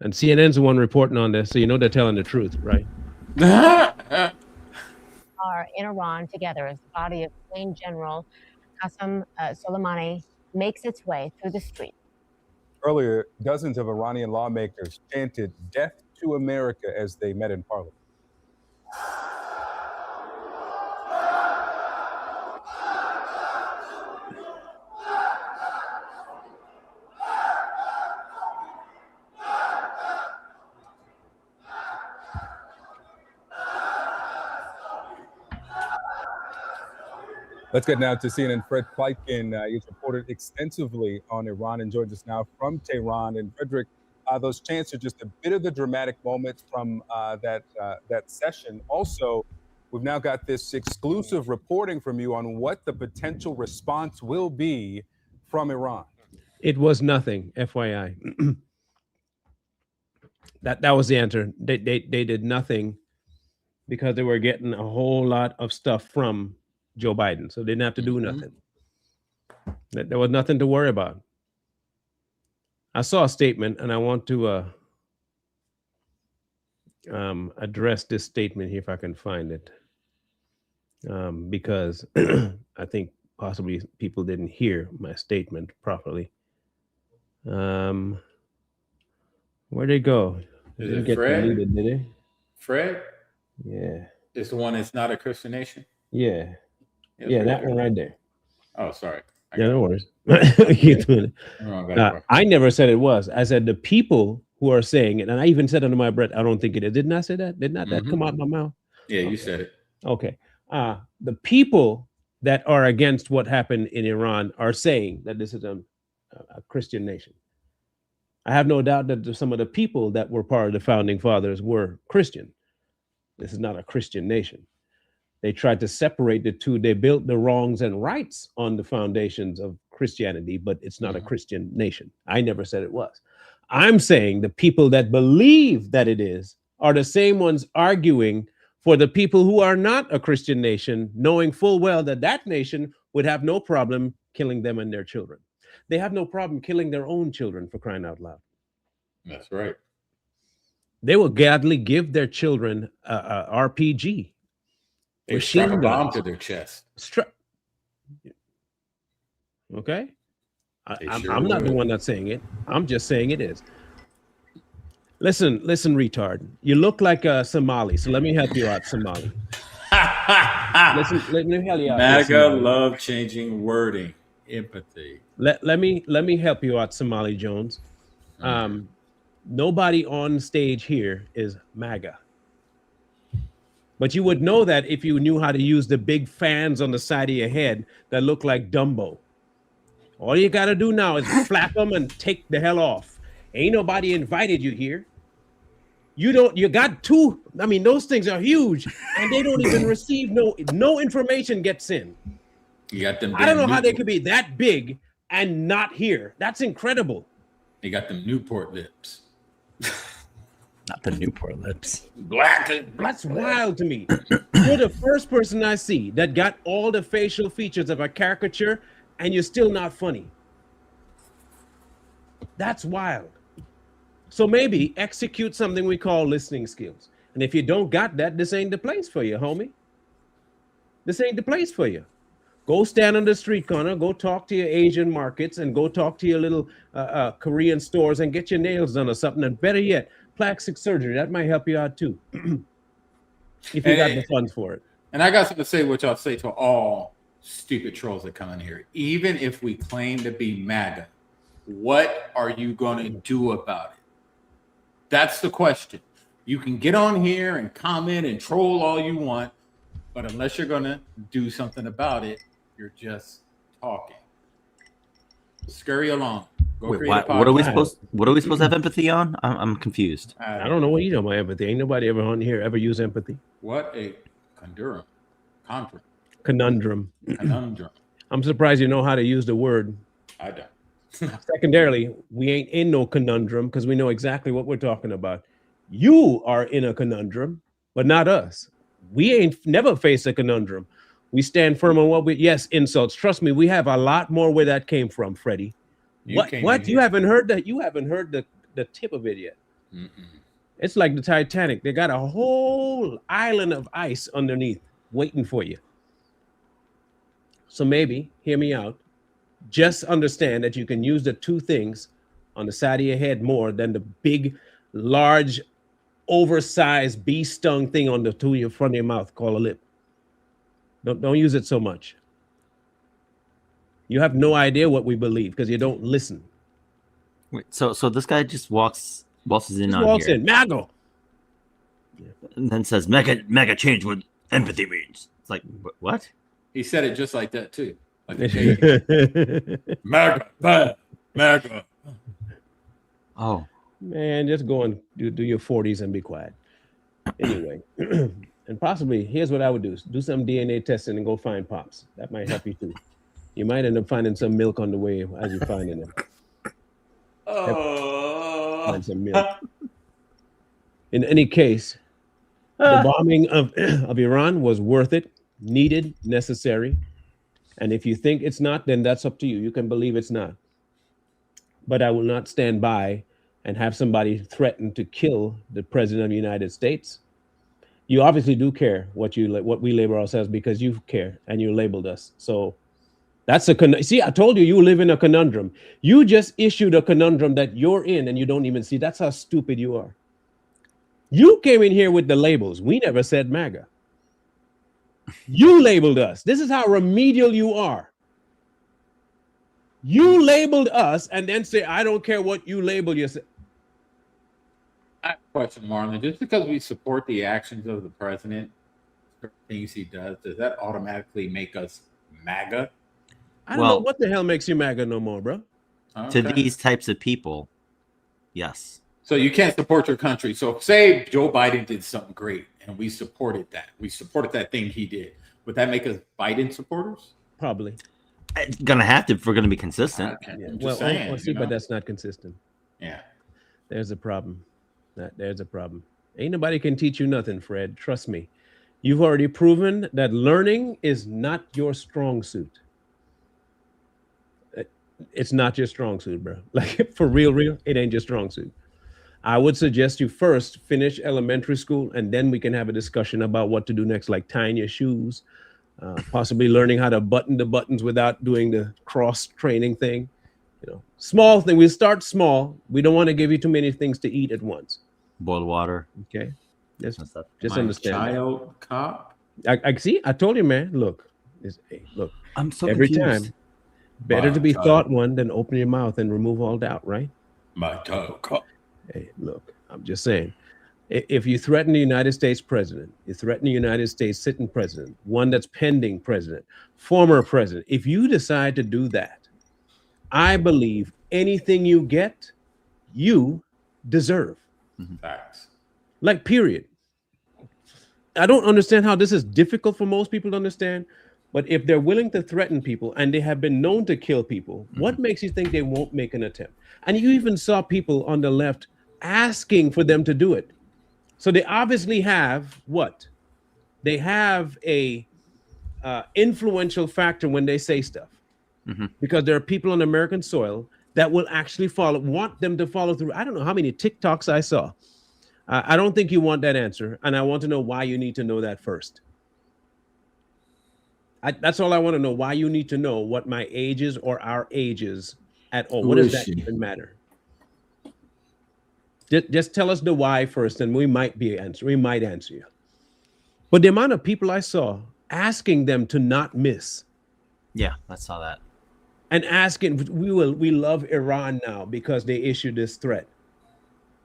And CNN's the one reporting on this, so you know they're telling the truth, right? Are in Iran together as the body of slain General Qasem Soleimani makes its way through the street. Earlier, dozens of Iranian lawmakers chanted "Death to America" as they met in parliament. Let's get now to CNN Fred Pleitkin. He's reported extensively on Iran and joins us now from Tehran. And Frederick, those chants are just a bit of the dramatic moments from that session. Also, we've now got this exclusive reporting from you on what the potential response will be from Iran. It was nothing, FYI. That was the answer. They did nothing because they were getting a whole lot of stuff from Joe Biden, so they didn't have to do nothing. There was nothing to worry about. I saw a statement, and I want to address this statement here if I can find it, because I think possibly people didn't hear my statement properly. Where'd they go? They didn't get Fred? deleted, did they? Fred? Yeah. Is the one that's not a Christian nation? Yeah. Yes, Yeah, right that there. one right there. Oh, sorry. Yeah, no worries. Keep doing it. I never said it was. I said the people who are saying it, and I even said under my breath, I don't think it is. Didn't I say that? Did not that come out of my mouth? Yeah, you Okay. said it. Okay. The people that are against what happened in Iran are saying that this is a Christian nation. I have no doubt that some of the people that were part of the founding fathers were Christian. This is not a Christian nation. They tried to separate the two. They built the wrongs and rights on the foundations of Christianity, but it's not a Christian nation. I never said it was. I'm saying the people that believe that it is are the same ones arguing for the people who are not a Christian nation, knowing full well that that nation would have no problem killing them and their children. They have no problem killing their own children, for crying out loud. That's right. They will gladly give their children a RPG. They strap a bomb to their chest. Okay? I'm sure not the would. one that's saying it. I'm just saying it is. Listen, retard. You look like a Somali, so let me help you out, Somali. Listen, let me help you out. MAGA love changing wording. Empathy. Let me help you out, Somali Jones. Nobody on stage here is MAGA. But you would know that if you knew how to use the big fans on the side of your head that look like Dumbo. All you got to do now is flap them and take the hell off. Ain't nobody invited you here. You got two. I mean, those things are huge and they don't even receive no information gets in. You got them. I don't know how they Newport- could be that big and not here. That's incredible. You got them Newport lips. Not the Newport lips. Black. That's wild to me. You're the first person I see that got all the facial features of a caricature, and you're still not funny. That's wild. So maybe execute something we call listening skills. And if you don't got that, this ain't the place for you, homie. This ain't the place for you. Go stand on the street corner, go talk to your Asian markets, and go talk to your little Korean stores and get your nails done or something. And better yet, plastic surgery. That might help you out too. If you got the funds for it. And I got something to say, which I'll say to all stupid trolls that come in here. Even if we claim to be MAGA, what are you going to do about it? That's the question. You can get on here and comment and troll all you want, but unless you're going to do something about it, you're just talking. Scurry along. Go Wait, create a what are we podcast. supposed? What are we supposed to have empathy on? I'm confused. I don't know what you know about empathy. Ain't nobody ever on here ever use empathy. What a Conundrum. conundrum. I'm surprised you know how to use the word. I don't. Secondarily, we ain't in no conundrum because we know exactly what we're talking about. You are in a conundrum, but not us. We ain't never faced a conundrum. We stand firm on what we. Yes, insults. Trust me, we have a lot more where that came from, Freddie. What? You haven't heard that? You haven't heard the tip of it yet. Mm-mm. It's like the Titanic. They got a whole island of ice underneath waiting for you. So maybe, hear me out. Just understand that you can use the two things on the side of your head more than the big, large, oversized, bee-stung thing on the two of your front of your mouth called a lip. Don't use it so much. You have no idea what we believe because you don't listen. Wait, so this guy just walks in Just on walks here in, Mago. and then says mega change what empathy means. It's like what? He said it just like that too. Like a MAGA. Oh, Man, just go and do your 40s and be quiet. Anyway, and possibly, here's what I would do. Do some DNA testing and go find Pops. That might help you too. You might end up finding some milk on the way as you're finding them. Find some milk. In any case, the bombing of Iran was worth it, needed, necessary. And if you think it's not, then that's up to you. You can believe it's not. But I will not stand by and have somebody threaten to kill the president of the United States. You obviously do care what we label ourselves because you care and you labeled us. So that's see, I told you, you live in a conundrum. You just issued a conundrum that you're in and you don't even see. That's how stupid you are. You came in here with the labels. We never said MAGA. You labeled us. This is how remedial you are. You labeled us and then say, I don't care what you label yourself. I have a question, Marlon. Just because we support the actions of the president, things he does that automatically make us MAGA? I don't know what the hell makes you MAGA no more, bro. To these types of people, yes. So you can't support your country. So say Joe Biden did something great and we supported that. We supported that thing he did. Would that make us Biden supporters? Probably. It's gonna have to if we're gonna be consistent. Yeah. Well, see, but that's not consistent. Yeah. There's a problem. There's a problem. Ain't nobody can teach you nothing, Fred. Trust me. You've already proven that learning is not your strong suit. It's not your strong suit, bro. Like, for real, it ain't your strong suit. I would suggest you first finish elementary school, and then we can have a discussion about what to do next, like tying your shoes, possibly learning how to button the buttons without doing the cross training thing. You know, small thing. We start small. We don't want to give you too many things to eat at once. Boiled water. Okay. Just My understand. child cop. I see. I told you, man. Look, look. I'm so every confused. time. Better to be thought one than open your mouth and remove all doubt, right? My child cop. Hey, look. I'm just saying. If you threaten the United States president, you threaten the United States sitting president, one that's pending president, former president. If you decide to do that, I believe anything you get, you deserve. Facts. Like, period. I don't understand how this is difficult for most people to understand, But if they're willing to threaten people and they have been known to kill people, what makes you think they won't make an attempt? And you even saw people on the left asking for them to do it. So they obviously have what? They have a influential factor when they say stuff, because there are people on American soil that will actually want them to follow through. I don't know how many TikToks I saw. I don't think you want that answer, and I want to know why you need to know that first. That's all I want to know, why you need to know what my age is or our age is at all. What does that even matter? Just tell us the why first, and we might answer you. But the amount of people I saw asking them to not miss. Yeah, I saw that. And asking, we love Iran now because they issued this threat.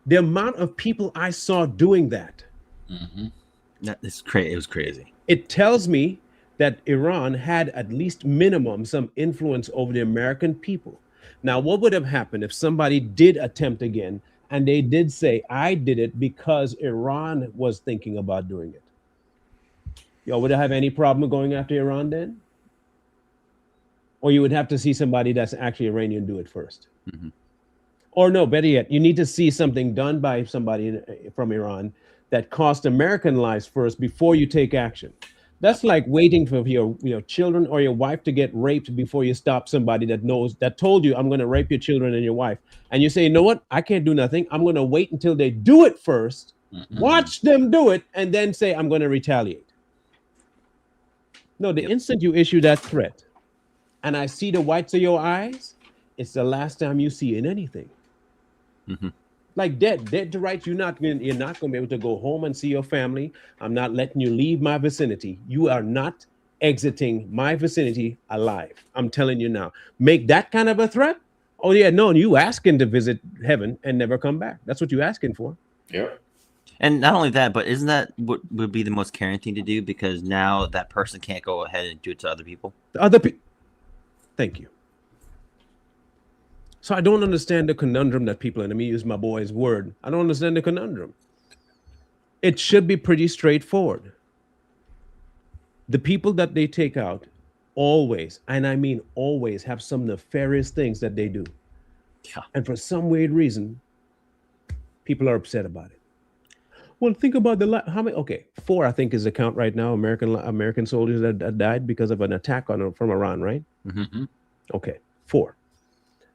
The amount of people I saw doing that. That is crazy. It was crazy. It tells me that Iran had at least minimum some influence over the American people. Now, what would have happened if somebody did attempt again and they did say, I did it because Iran was thinking about doing it? Y'all would have any problem going after Iran then? Or you would have to see somebody that's actually Iranian do it first. Or no, better yet, you need to see something done by somebody from Iran that cost American lives first before you take action. That's like waiting for your children or your wife to get raped before you stop somebody that told you, I'm going to rape your children and your wife. And you say, you know what? I can't do nothing. I'm going to wait until they do it first, watch them do it, and then say, I'm going to retaliate. No, the instant you issue that threat and I see the whites of your eyes, it's the last time you see in anything. Like dead to rights, you're not going to be able to go home and see your family. I'm not letting you leave my vicinity. You are not exiting my vicinity alive. I'm telling you now. Make that kind of a threat? Oh yeah, no, you asking to visit heaven and never come back. That's what you're asking for. Yep. And not only that, but isn't that what would be the most caring thing to do? Because now that person can't go ahead and do it to other people. Thank you. So I don't understand the conundrum that people, and let me use my boy's word, I don't understand the conundrum. It should be pretty straightforward. The people that they take out always, and I mean always, have some nefarious things that they do. Yeah. And for some weird reason, people are upset about it. Well, think about how many? Okay, 4 I think is the count right now. American soldiers that died because of an attack from Iran, right? Okay, 4.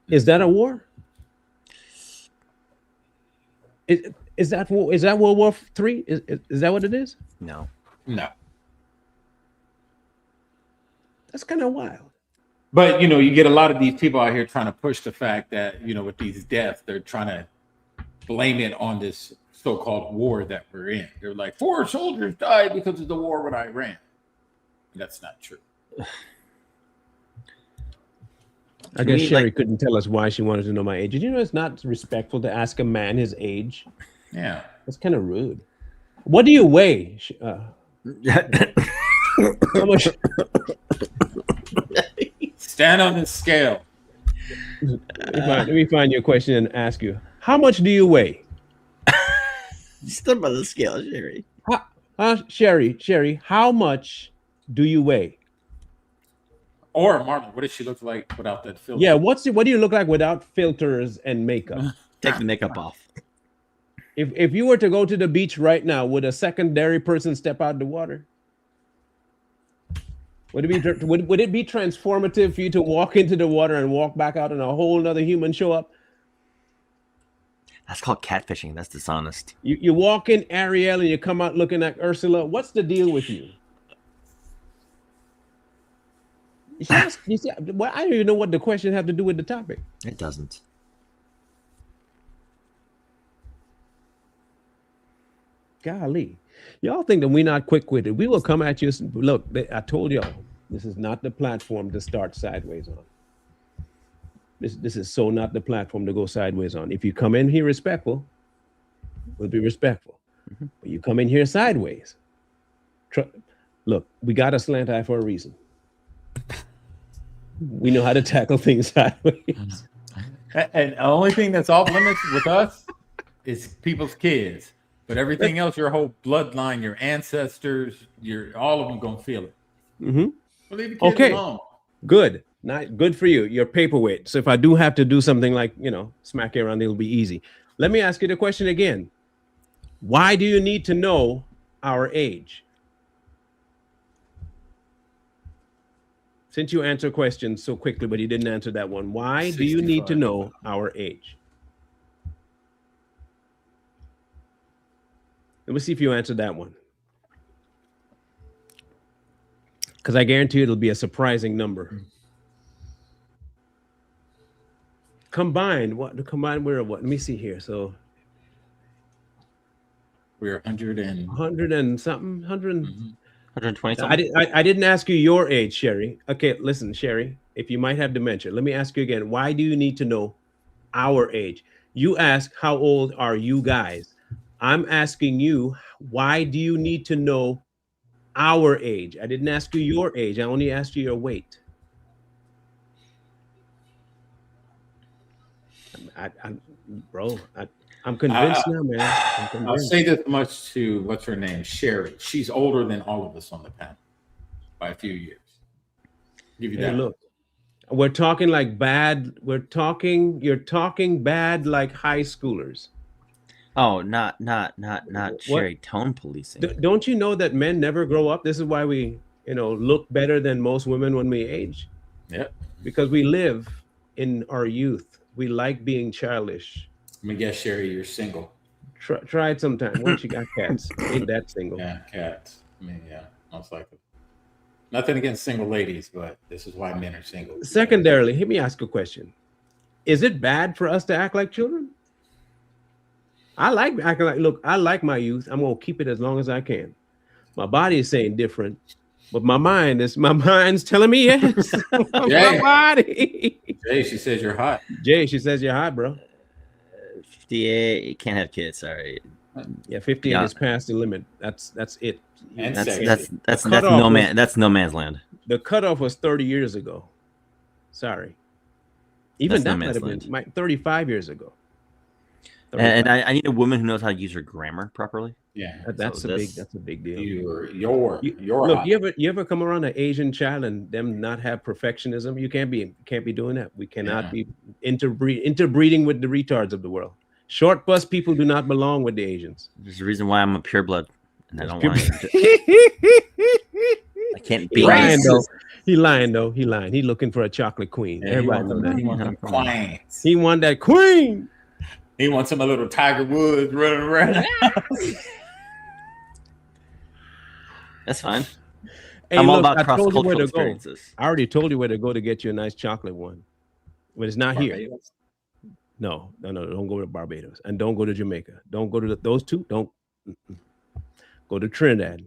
Is that a war? Is that World War III? Is that what it is? No. That's kind of wild. But you get a lot of these people out here trying to push the fact that with these deaths, they're trying to blame it on this so-called war that we're in. They're like, 4 soldiers died because of the war with Iran. That's not true. I guess Sherry couldn't tell us why she wanted to know my age. Did you know it's not respectful to ask a man his age? Yeah. That's kind of rude. What do you weigh? How much? Stand on the scale. Let me find you a question and ask you. How much do you weigh? Stand by the scale, Sherry. Sherry, how much do you weigh? Or Marlon, what does she look like without that filter? Yeah, what do you look like without filters and makeup? Take the makeup off. If you were to go to the beach right now, would a secondary person step out the water? Would it be transformative for you to walk into the water and walk back out and a whole other human show up? That's called catfishing. That's dishonest. You walk in Ariel and you come out looking like Ursula. What's the deal with you? You see, well, I don't even know what the question have to do with the topic. It doesn't. Golly. Y'all think that we're not quick-witted. We will come at you. Look, I told y'all, this is not the platform to start sideways on. This is so not the platform to go sideways on. If you come in here respectful, we'll be respectful. But you come in here sideways. Look, we got a slant eye for a reason. We know how to tackle things sideways. And the only thing that's off limits with us is people's kids. But everything else, your whole bloodline, your ancestors, all of them gonna feel it. Well, leave the kids Okay. alone. Good. Not good for you. You're paperweight. So if I do have to do something like, smack you around, it'll be easy. Let me ask you the question again. Why do you need to know our age? Since you answer questions so quickly, but you didn't answer that one. Why do you need to 65. know our age? Let me see if you answered that one. Because I guarantee you it'll be a surprising number. Combined, we're what? Let me see here. So we're 100 and something, 120 something. I didn't ask you your age, Sherry. Okay, listen, Sherry, if you might have dementia, let me ask you again. Why do you need to know our age? You ask, how old are you guys? I'm asking you, why do you need to know our age? I didn't ask you your age. I only asked you your weight. I'm convinced now, man. I'm convinced. I'll say this much to what's her name, Sherry. She's older than all of us on the panel by a few years. Give you that. Look, we're talking like bad. You're talking bad like high schoolers. Oh, not Sherry, tone policing. Don't you know that men never grow up? This is why we, look better than most women when we age. Yep. Because we live in our youth. We like being childish. Let me guess, Sherry, you're single. Try it sometime. Once you got cats, ain't that single? Yeah, cats. I mean, yeah, most likely. Nothing against single ladies, but this is why men are single. Secondarily, let me ask a question. Is it bad for us to act like children? I like acting like, look, I like my youth. I'm going to keep it as long as I can. My body is saying different, but my mind's telling me yes. My body. Jay, she says you're hot. Jay, she says you're hot, bro. 58, you can't have kids. Sorry. Yeah, 58 is past the limit. That's it. And that's no man. That's no man's land. The cutoff was 30 years ago. Sorry. Even that might have been 35 years ago. And I need a woman who knows how to use her grammar properly. Yeah, that's a big deal. You're look, you ever come around an Asian child and them not have perfectionism? You can't be doing that. We cannot be interbreeding with the retards of the world. Short bus people do not belong with the Asians. There's a reason why I'm a pureblood, and I don't want to. I can't be. He lying though. He lying. He looking for a chocolate queen. Yeah, everybody knows that. He wants them queens. He want that queen. He wants some little Tiger Woods running around. That's fine. Hey, I'm all about cross-cultural experiences. I already told you where to go to get you a nice chocolate one, but it's not Barbados? here. No. Don't go to Barbados and don't go to Jamaica. Don't go to those two. Don't go to Trinidad.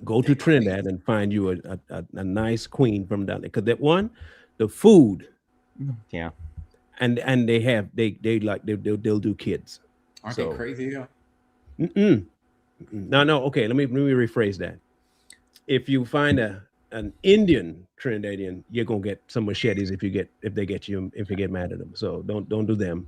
Go to Trinidad and find you a nice queen from down there. Because that one, the food. Yeah. And they'll do kids. Aren't they crazy though? No. Okay, let me rephrase that. If you find an Indian Trinidadian, you're gonna get some machetes if you get mad at them. So don't do them.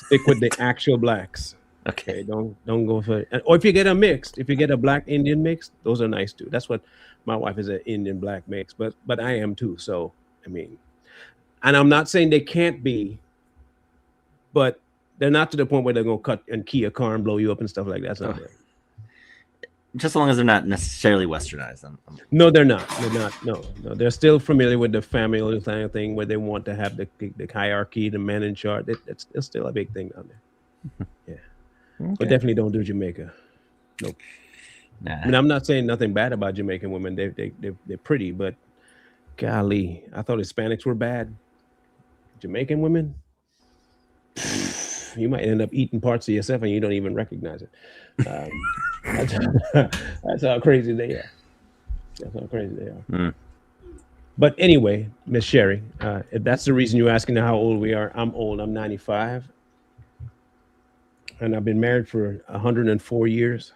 Stick with the actual blacks. Okay. Don't go for. Or if you get a black Indian mix, those are nice too. That's what my wife is, an Indian black mix, but I am too. So I mean, and I'm not saying they can't be. But they're not to the point where they're going to cut and key a car and blow you up and stuff like that. That's not there. Just as long as they're not necessarily westernized. No, they're not. They're not. No. They're still familiar with the family thing where they want to have the hierarchy, the men in charge. It's still a big thing down there. Yeah. Okay. But definitely don't do Jamaica. Nope. Nah. I mean, I'm not saying nothing bad about Jamaican women. They're pretty, but golly, I thought Hispanics were bad. Jamaican women? You might end up eating parts of yourself and you don't even recognize it. That's how crazy they are. But anyway, Miss Sherry, if that's the reason you're asking how old we are, I'm old. I'm 95. And I've been married for 104 years.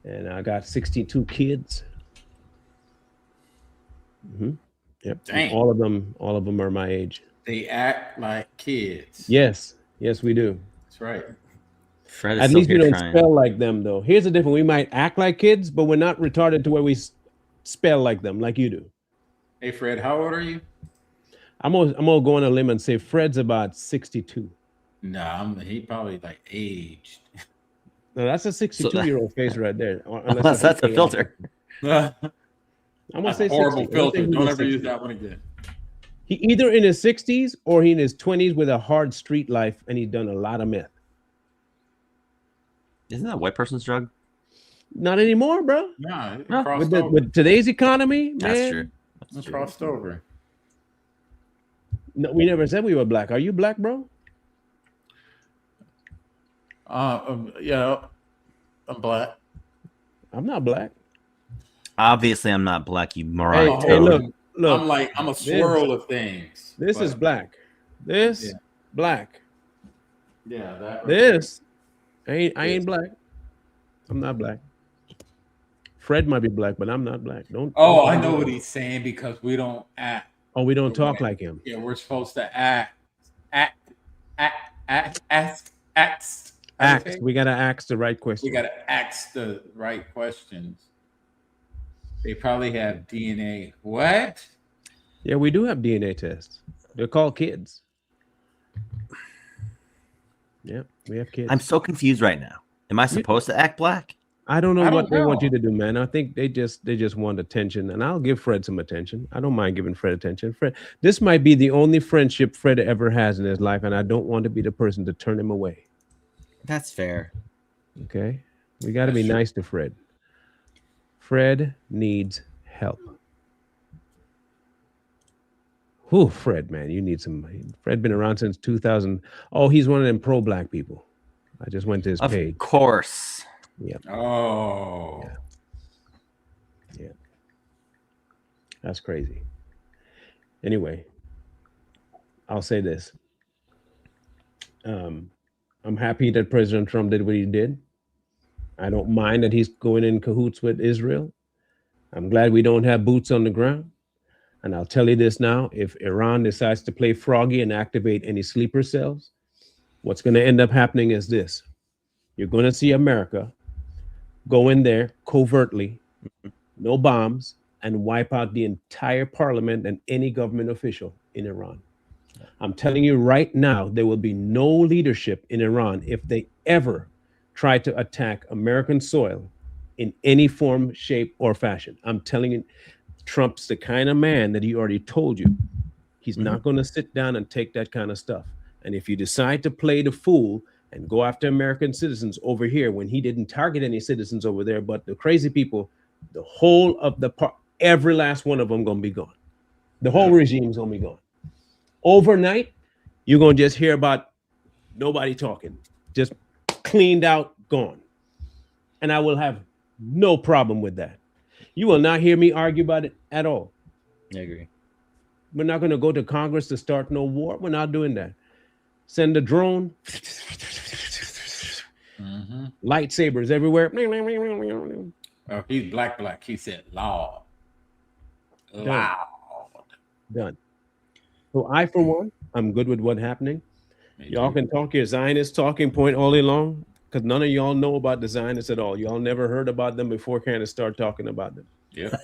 And I got 62 kids. Yep. Dang. All of them are my age. They act like kids. Yes, we do. That's right. Fred is At still least we here don't trying. spell like them, though. Here's the difference: we might act like kids, but we're not retarded to where we spell like them, like you do. Hey, Fred, how old are you? I'm gonna go on a limb and say Fred's about 62. Nah, he probably like aged. No, that's a 62-year-old face right there. Unless that's a AI. filter. I'm gonna That's say a horrible 60. I'll say filter. he's Don't in ever use 60s. that one again. He either in his 60s or he in his 20s with a hard street life, and he's done a lot of meth. Isn't that a white person's drug? Not anymore, bro. Nah, it No, crossed over. With today's economy, man. That's true. That's It true. crossed over. No, we never said we were black. Are you black, bro? Yeah, I'm black. I'm not black. Obviously, I'm not black, you moron. Hey, Oh, hey, look. I'm a swirl of things. This is black. This Yeah. black. Yeah, that. Right This I ain't black. I'm not black. Fred might be black, but I'm not black. Don't. Oh, don't I know what he's saying because we don't act. Oh, we don't talk like him. Yeah, we're supposed to act. We gotta ask the right question. We gotta ask the right questions. They probably have DNA. What? Yeah, we do have DNA tests. They're called kids. Yeah, we have kids. I'm so confused right now. Am I supposed to act black? I don't know I what don't they want you know. to do, man. I think they just want attention, and I'll give Fred some attention. I don't mind giving Fred attention. Fred, this might be the only friendship Fred ever has in his life, and I don't want to be the person to turn him away. That's fair. Okay, we got to be That's true. nice to Fred. Fred needs help. Whew, Fred, man, you need some. Fred been around since 2000. Oh, he's one of them pro-black people. I just went to his Of page. course. Oh. Yeah. That's crazy. Anyway, I'll say this. I'm happy that President Trump did what he did. I don't mind that he's going in cahoots with Israel. I'm glad we don't have boots on the ground. And I'll tell you this now, if Iran decides to play froggy and activate any sleeper cells, what's going to end up happening is this. You're going to see America go in there covertly, no bombs, and wipe out the entire parliament and any government official in Iran. I'm telling you right now, there will be no leadership in Iran if they ever try to attack American soil in any form, shape, or fashion. I'm telling you, Trump's the kind of man that he already told you he's not going to sit down and take that kind of stuff. And if you decide to play the fool and go after American citizens over here when he didn't target any citizens over there, but the crazy people, the whole of the every last one of them going to be gone. The whole regime's going to be gone. Overnight, you're going to just hear about nobody talking, just cleaned out, gone. And I will have no problem with that. You will not hear me argue about it at all. I agree. We're not going to go to Congress to start no war. We're not doing that. Send a drone. Lightsabers everywhere. Oh, he's black. He said loud. Done. So I, for one, I'm good with what's happening. Y'all can talk your Zionist talking point all day long, because none of y'all know about the Zionists at all. Y'all never heard about them before kind of start talking about them. Yeah.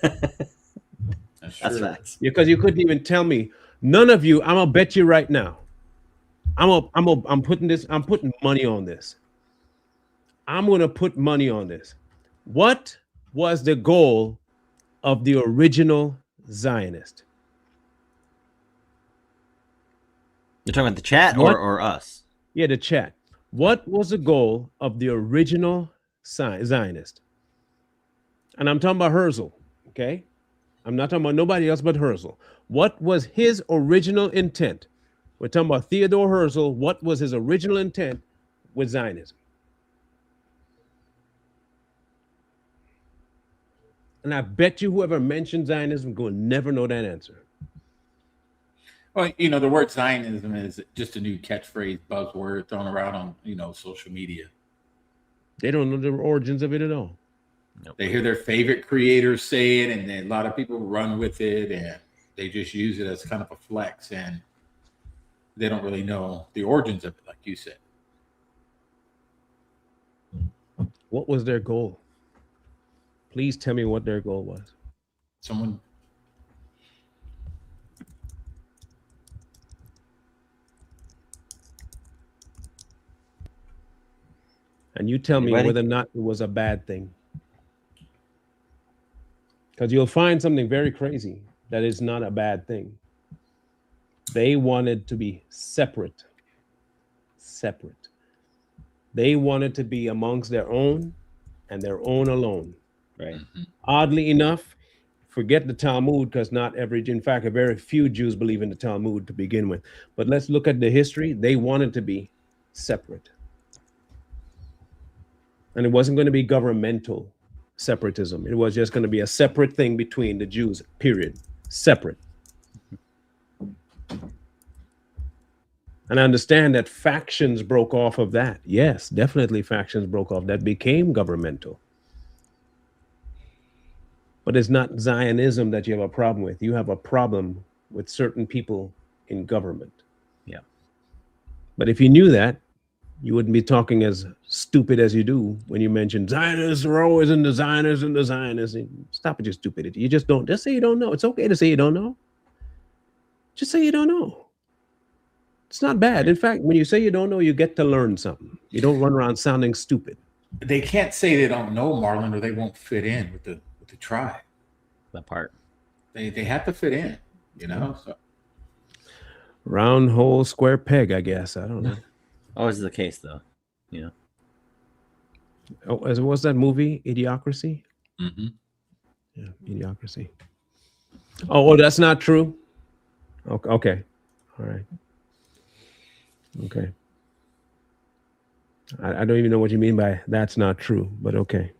That's facts. Because you couldn't even tell me. None of you, I'm gonna bet you right now. I'm putting money on this. I'm gonna put money on this. What was the goal of the original Zionist? You're talking about the chat or us? Yeah, the chat. What was the goal of the original Zionist? And I'm talking about Herzl, okay? I'm not talking about nobody else but Herzl. What was his original intent? We're talking about Theodore Herzl. What was his original intent with Zionism? And I bet you whoever mentioned Zionism will never know that answer. Well, the word Zionism is just a new catchphrase, buzzword thrown around on, social media. They don't know the origins of it at all. Nope. They hear their favorite creators say it, and then a lot of people run with it, and they just use it as kind of a flex, and they don't really know the origins of it, like you said. What was their goal? Please tell me what their goal was. Someone. And you tell me Anybody? whether or not it was a bad thing. Because you'll find something very crazy that is not a bad thing. They wanted to be separate. Separate. They wanted to be amongst their own and their own alone. Right. Oddly enough, forget the Talmud, because not every, in fact, a very few Jews believe in the Talmud to begin with. But let's look at the history. They wanted to be separate. And it wasn't going to be governmental separatism. It was just going to be a separate thing between the Jews, period. Separate. And I understand that factions broke off of that. Yes, definitely factions broke off. That became governmental. But it's not Zionism that you have a problem with. You have a problem with certain people in government. Yeah. But if you knew that, you wouldn't be talking as stupid as you do when you mention Zionists are always in the Zionists and the Zionists. Stop with your stupidity. You just don't. Just say you don't know. It's okay to say you don't know. Just say you don't know. It's not bad. In fact, when you say you don't know, you get to learn something. You don't run around sounding stupid. They can't say they don't know, Marlon, or they won't fit in with the tribe. That part. They have to fit in, you know. So. Round hole, square peg, I guess. I don't know. Always the case, though. You know. Oh, what's that movie? Idiocracy? Mm-hmm. Yeah, Idiocracy. Oh, that's not true? Okay. All right. Okay. I don't even know what you mean by that's not true, but okay.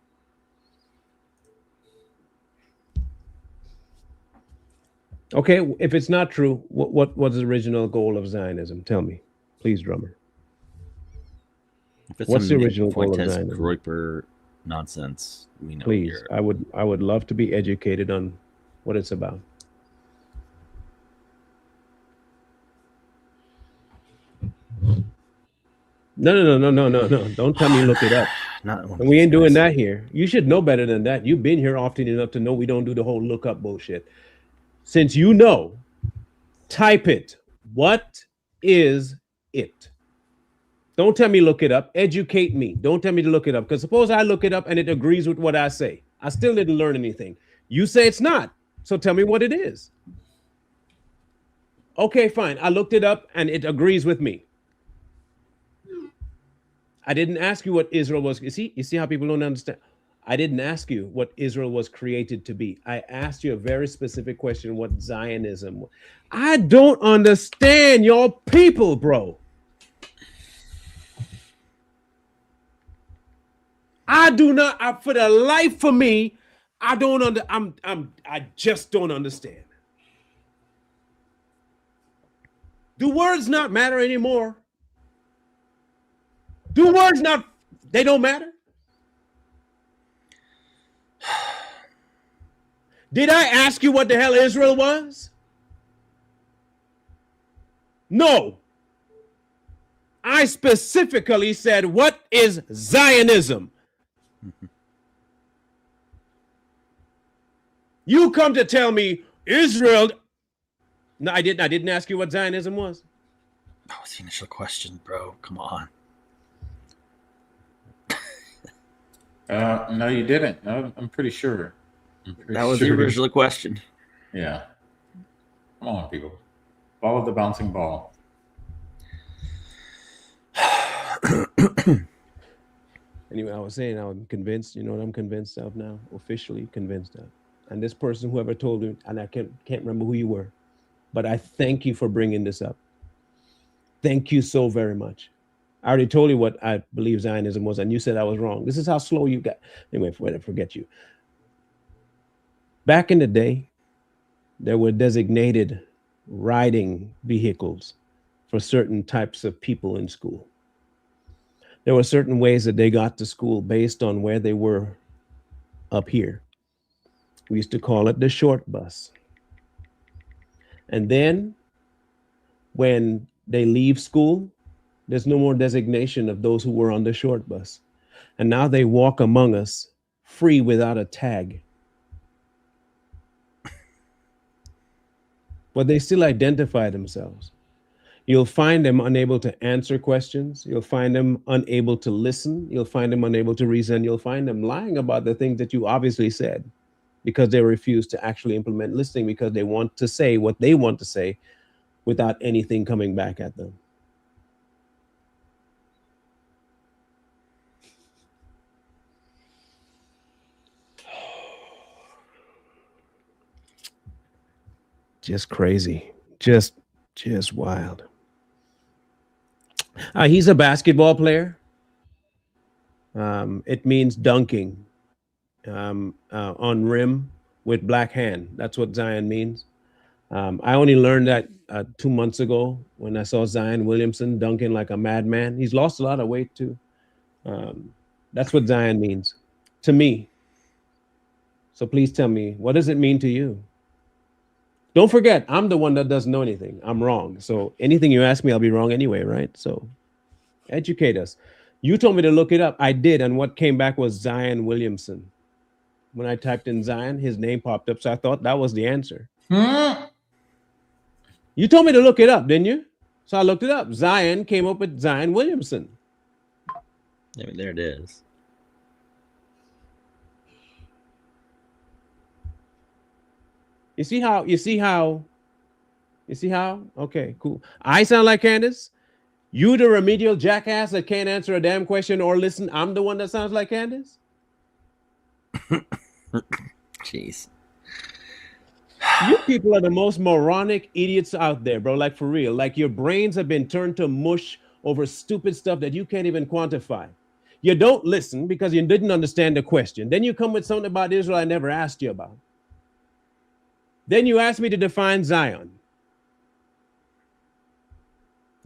Okay, if it's not true, what was the original goal of Zionism? Tell me, please, drummer. If it's What's the some Nick original goal of Fuentes Zionism? Groiper nonsense, we know. Please, I would love to be educated on what it's about. No. Don't tell me look it up. Not And we ain't doing that here. You should know better than that. You've been here often enough to know we don't do the whole look up bullshit. Since you know, type it. What is it? Don't tell me look it up. Educate me. Don't tell me to look it up. Because suppose I look it up and it agrees with what I say. I still didn't learn anything. You say it's not. So tell me what it is. Okay, fine. I looked it up and it agrees with me. I didn't ask you what Israel was. You see how people don't understand? I didn't ask you what Israel was created to be. I asked you a very specific question, what Zionism was. I don't understand your people, bro. I do not, for the life of me, I don't I just don't understand. Do words not matter anymore? Do words not, they don't matter? Did I ask you what the hell Israel was? No. I specifically said, what is Zionism? You come to tell me Israel. No, I didn't ask you what Zionism was. That was the initial question, bro. Come on. No, you didn't. No, I'm pretty sure. That was the original question. Yeah. Come on, people. Follow the bouncing ball. Anyway, I was saying I'm convinced. You know what I'm convinced of now? Officially convinced of. And this person, whoever told me, and I can't remember who you were, but I thank you for bringing this up. Thank you so very much. I already told you what I believe Zionism was, and you said I was wrong. This is how slow you got. Anyway, forget you. Back in the day, there were designated riding vehicles for certain types of people in school. There were certain ways that they got to school based on where they were up here. We used to call it the short bus. And then when they leave school, there's no more designation of those who were on the short bus. and now they walk among us free without a tag. But they still identify themselves. You'll find them unable to answer questions. You'll find them unable to listen. You'll find them unable to reason. You'll find them lying about the things that you obviously said because they refuse to actually implement listening because they want to say what they want to say without anything coming back at them. Just crazy. Just wild. He's a basketball player. It means dunking on rim with black hand. That's what Zion means. I only learned that 2 months ago when I saw Zion Williamson dunking like a madman. He's lost a lot of weight too. That's what Zion means to me. So please tell me, what does it mean to you? Don't forget, I'm the one that doesn't know anything. I'm wrong. So anything you ask me, I'll be wrong anyway, right? So educate us. You told me to look it up. I did. And what came back was Zion Williamson. When I typed in Zion, his name popped up. So I thought that was the answer. You told me to look it up, didn't you? So I looked it up. Zion came up with Zion Williamson. I mean, there it is. You see how? Okay, cool. I sound like Candace. You the remedial jackass that can't answer a damn question or listen. I'm the one that sounds like Candace. Jeez. You people are the most moronic idiots out there, bro. Like for real. Like your brains have been turned to mush over stupid stuff that you can't even quantify. You don't listen because you didn't understand the question. Then you come with something about Israel I never asked you about. Then you ask me to define Zion.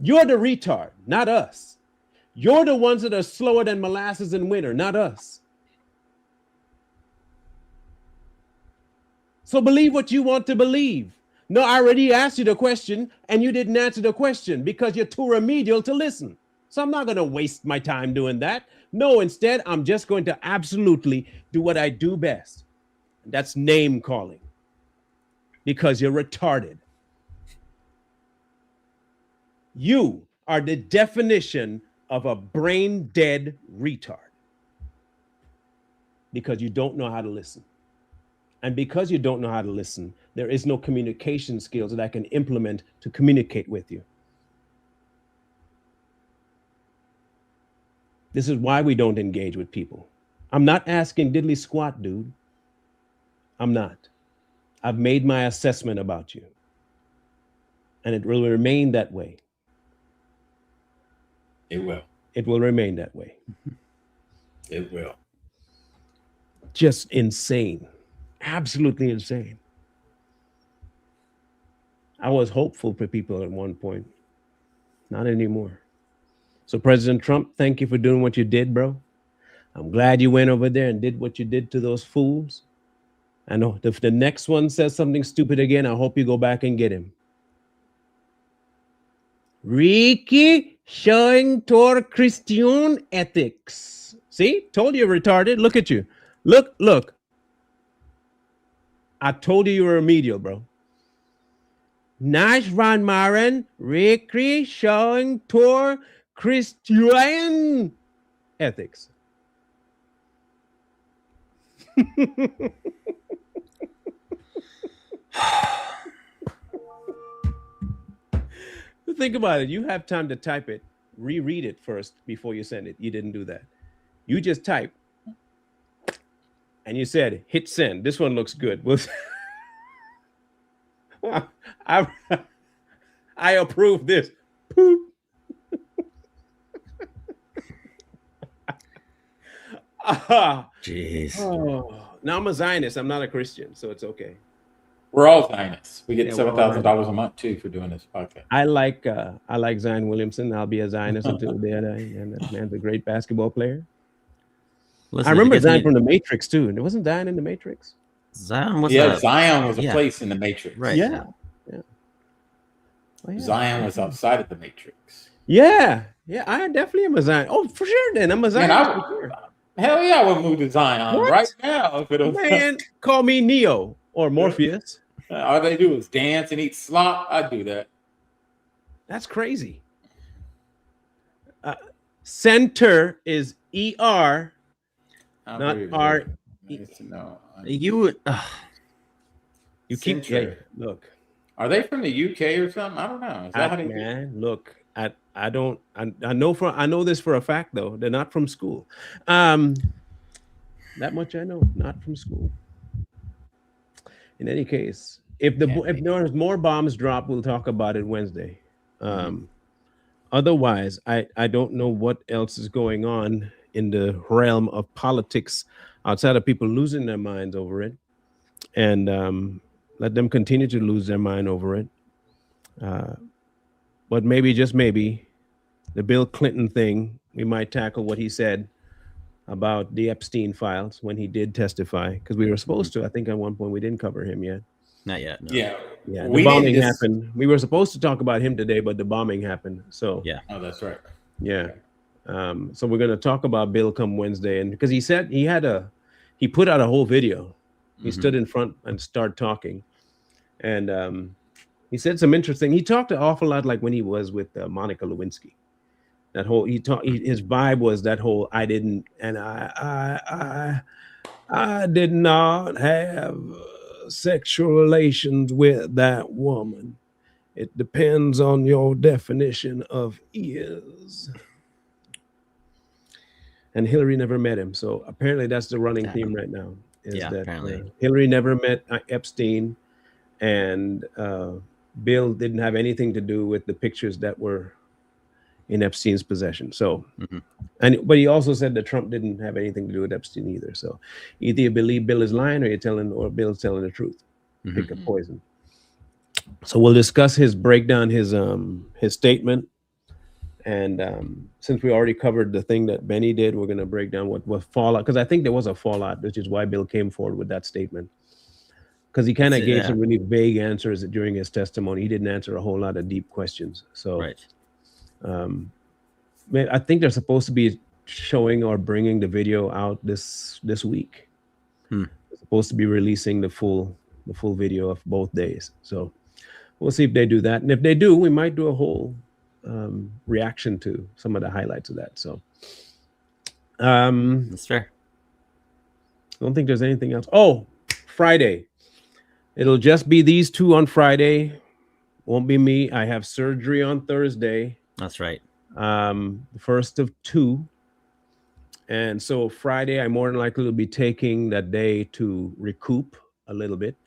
You're the retard, not us. You're the ones that are slower than molasses in winter, not us. So believe what you want to believe. No, I already asked you the question and you didn't answer the question because you're too remedial to listen. So I'm not going to waste my time doing that. No, instead, I'm just going to absolutely do what I do best. That's name calling. Because you're retarded. You are the definition of a brain dead retard. Because you don't know how to listen. And because you don't know how to listen, there is no communication skills that I can implement to communicate with you. This is why we don't engage with people. I'm not asking diddly squat, dude. I'm not. I've made my assessment about you. And it will remain that way. It will. It will remain that way. It will. Just insane. Absolutely insane. I was hopeful for people at one point. Not anymore. So President Trump, thank you for doing what you did, bro. I'm glad you went over there and did what you did to those fools. I know if the next one says something stupid again, I hope you go back and get him. Ricky showing toward Christian ethics. See, told you retarded. Look at you. Look. I told you were remedial, bro. Nice Ron Marin. Ricky showing toward Christian ethics. Think about it. You have time to type it, reread it first before you send it. You didn't do that. You just type and you said, hit send. This one looks good. I approve this. Jeez. Oh, now I'm a Zionist. I'm not a Christian, so it's okay. We're all Zionists. We get Yeah, $7,000 a month too for doing this podcast. I like Zion Williamson. I'll be a Zionist until the day I die. And that man's a great basketball player. Listen, I remember Zion from the Matrix too. And wasn't Zion in the Matrix? Zion was Zion was a place in the Matrix. Right. Yeah. Oh, yeah. Zion was outside of the Matrix. Yeah, I definitely am a Zion. Oh, for sure. Then I'm a Zion. Man, For sure. hell yeah, I would move to Zion What? right now if it was. Man, call me Neo or Morpheus. All they do is dance and eat slop. I'd do that. That's crazy. Center is ER, not R. No, You You keep look. Are they from the UK or something? I don't know. Is that how they do? Man, look, I don't I know this for a fact though. They're not from school. That much I know, not from school. In any case, if there's more bombs drop, we'll talk about it Wednesday. Otherwise, I don't know what else is going on in the realm of politics outside of people losing their minds over it, and let them continue to lose their mind over it. But maybe, just maybe, the Bill Clinton thing, we might tackle what he said about the Epstein files when he did testify, because we were supposed to. I think at one point we didn't cover him yet. not yet. No. Yeah. The bombing happened. We were supposed to talk about him today, but the bombing happened. So yeah. Oh, that's right. Yeah. So we're going to talk about Bill come Wednesday, and because he said he put out a whole video. He stood in front and started talking, and he said some interesting. He talked an awful lot like when he was with Monica Lewinsky. That whole his vibe was that whole I did not have sexual relations with that woman. It depends on your definition of is. And Hillary never met him, so apparently that's the running theme right now. Apparently Hillary never met Epstein, and Bill didn't have anything to do with the pictures that were in Epstein's possession. So, but he also said that Trump didn't have anything to do with Epstein either. So, either you believe Bill is lying, or Bill's telling the truth. Pick a poison. So we'll discuss his breakdown, his statement, and since we already covered the thing that Benny did, we're going to break down what fallout, because I think there was a fallout, which is why Bill came forward with that statement. Because he kind of gave some really vague answers during his testimony. He didn't answer a whole lot of deep questions. So, I think they're supposed to be showing or bringing the video out this week. They're supposed to be releasing the full video of both days. So we'll see if they do that, and if they do, we might do a whole reaction to some of the highlights of that. So that's fair. I don't think there's anything else. Oh, Friday. It'll just be these two on Friday. Won't be me. I have surgery on Thursday. That's right. The first of two. And so Friday, I more than likely will be taking that day to recoup a little bit.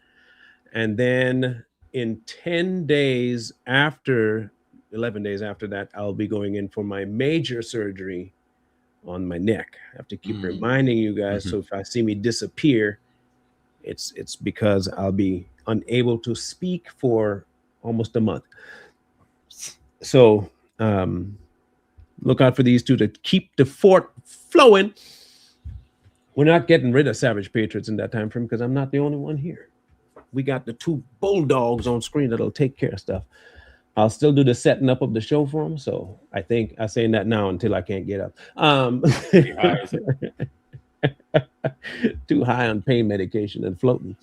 And then in 11 days after that, I'll be going in for my major surgery on my neck. I have to keep reminding you guys. So if I see me disappear, it's because I'll be unable to speak for almost a month. So look out for these two to keep the fort flowing. We're not getting rid of Savage Patriots in that time frame, because I'm not the only one here. We got the two bulldogs on screen that'll take care of stuff. I'll still do the setting up of the show for them. So I think I'm saying that now until I can't get up. Too high on pain medication and floating.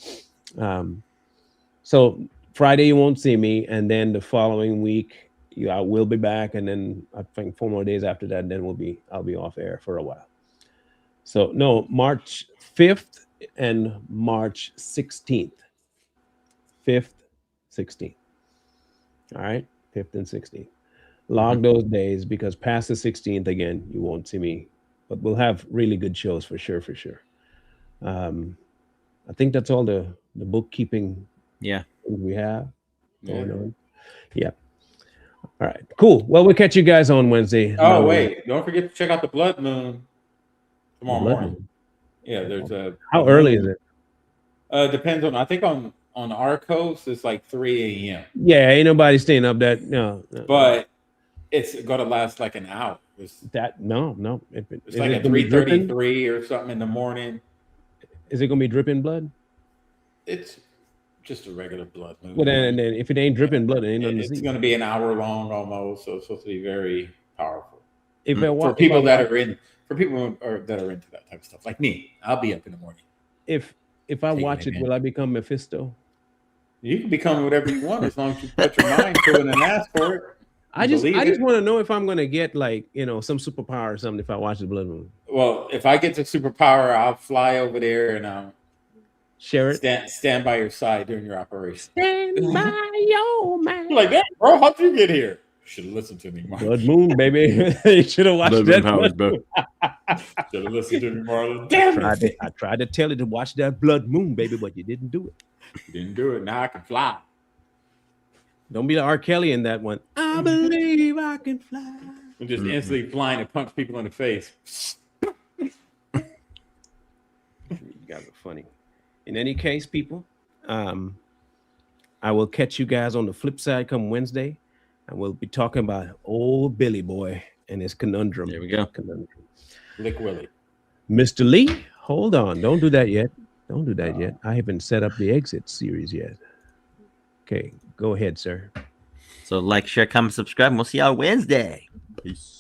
So Friday you won't see me, and then the following week I will be back, and then I think 4 more days after that, and then I'll be off air for a while. So no, March 5th and March 16th. 5th, 16th. All right, 5th and 16th. Log those days, because past the 16th, again, you won't see me. But we'll have really good shows for sure. I think that's all the bookkeeping we have going on. Yeah. All right, cool. Well, we'll catch you guys on Wednesday. Oh, wait. Don't forget to check out the blood moon tomorrow morning. Yeah, there's a... How early is it? Depends on... I think on our coast, it's like 3 a.m. Yeah, ain't nobody staying up that... No. But it's going to last like an hour. It's like at 3:33 or something in the morning. Is it going to be dripping blood? It's Just a regular blood moon. Well, then if it ain't dripping blood, it ain't nothing to It's see. going to be an hour long almost, so it's supposed to be very powerful. For people that are into that type of stuff, like me, I'll be up in the morning. If I watch it, will I become Mephisto? You can become whatever you want as long as you put your mind to it and ask for it. I just want to know if I'm going to get like, some superpower or something if I watch the blood moon. Well, if I get the superpower, I'll fly over there and I'll share it. Stand by your side during your operation. Stand by your man. Like that, bro. How'd you get here? Should have listened to me, Marlon. Blood moon, baby. You should have watched that. Should have listened to me, Marlon. Damn it. I tried to tell you to watch that blood moon, baby, but you didn't do it. You didn't do it. Now I can fly. Don't be the R. Kelly in that one. I believe I can fly. I'm just instantly flying and punch people in the face. You guys are funny. In any case, people, I will catch you guys on the flip side come Wednesday, and we'll be talking about old Billy Boy and his conundrum. There we go. Lick Willie. Mr. Lee, hold on. Don't do that yet. Don't do that yet. I haven't set up the exit series yet. Okay, go ahead, sir. So like, share, comment, subscribe, and we'll see y'all Wednesday. Peace.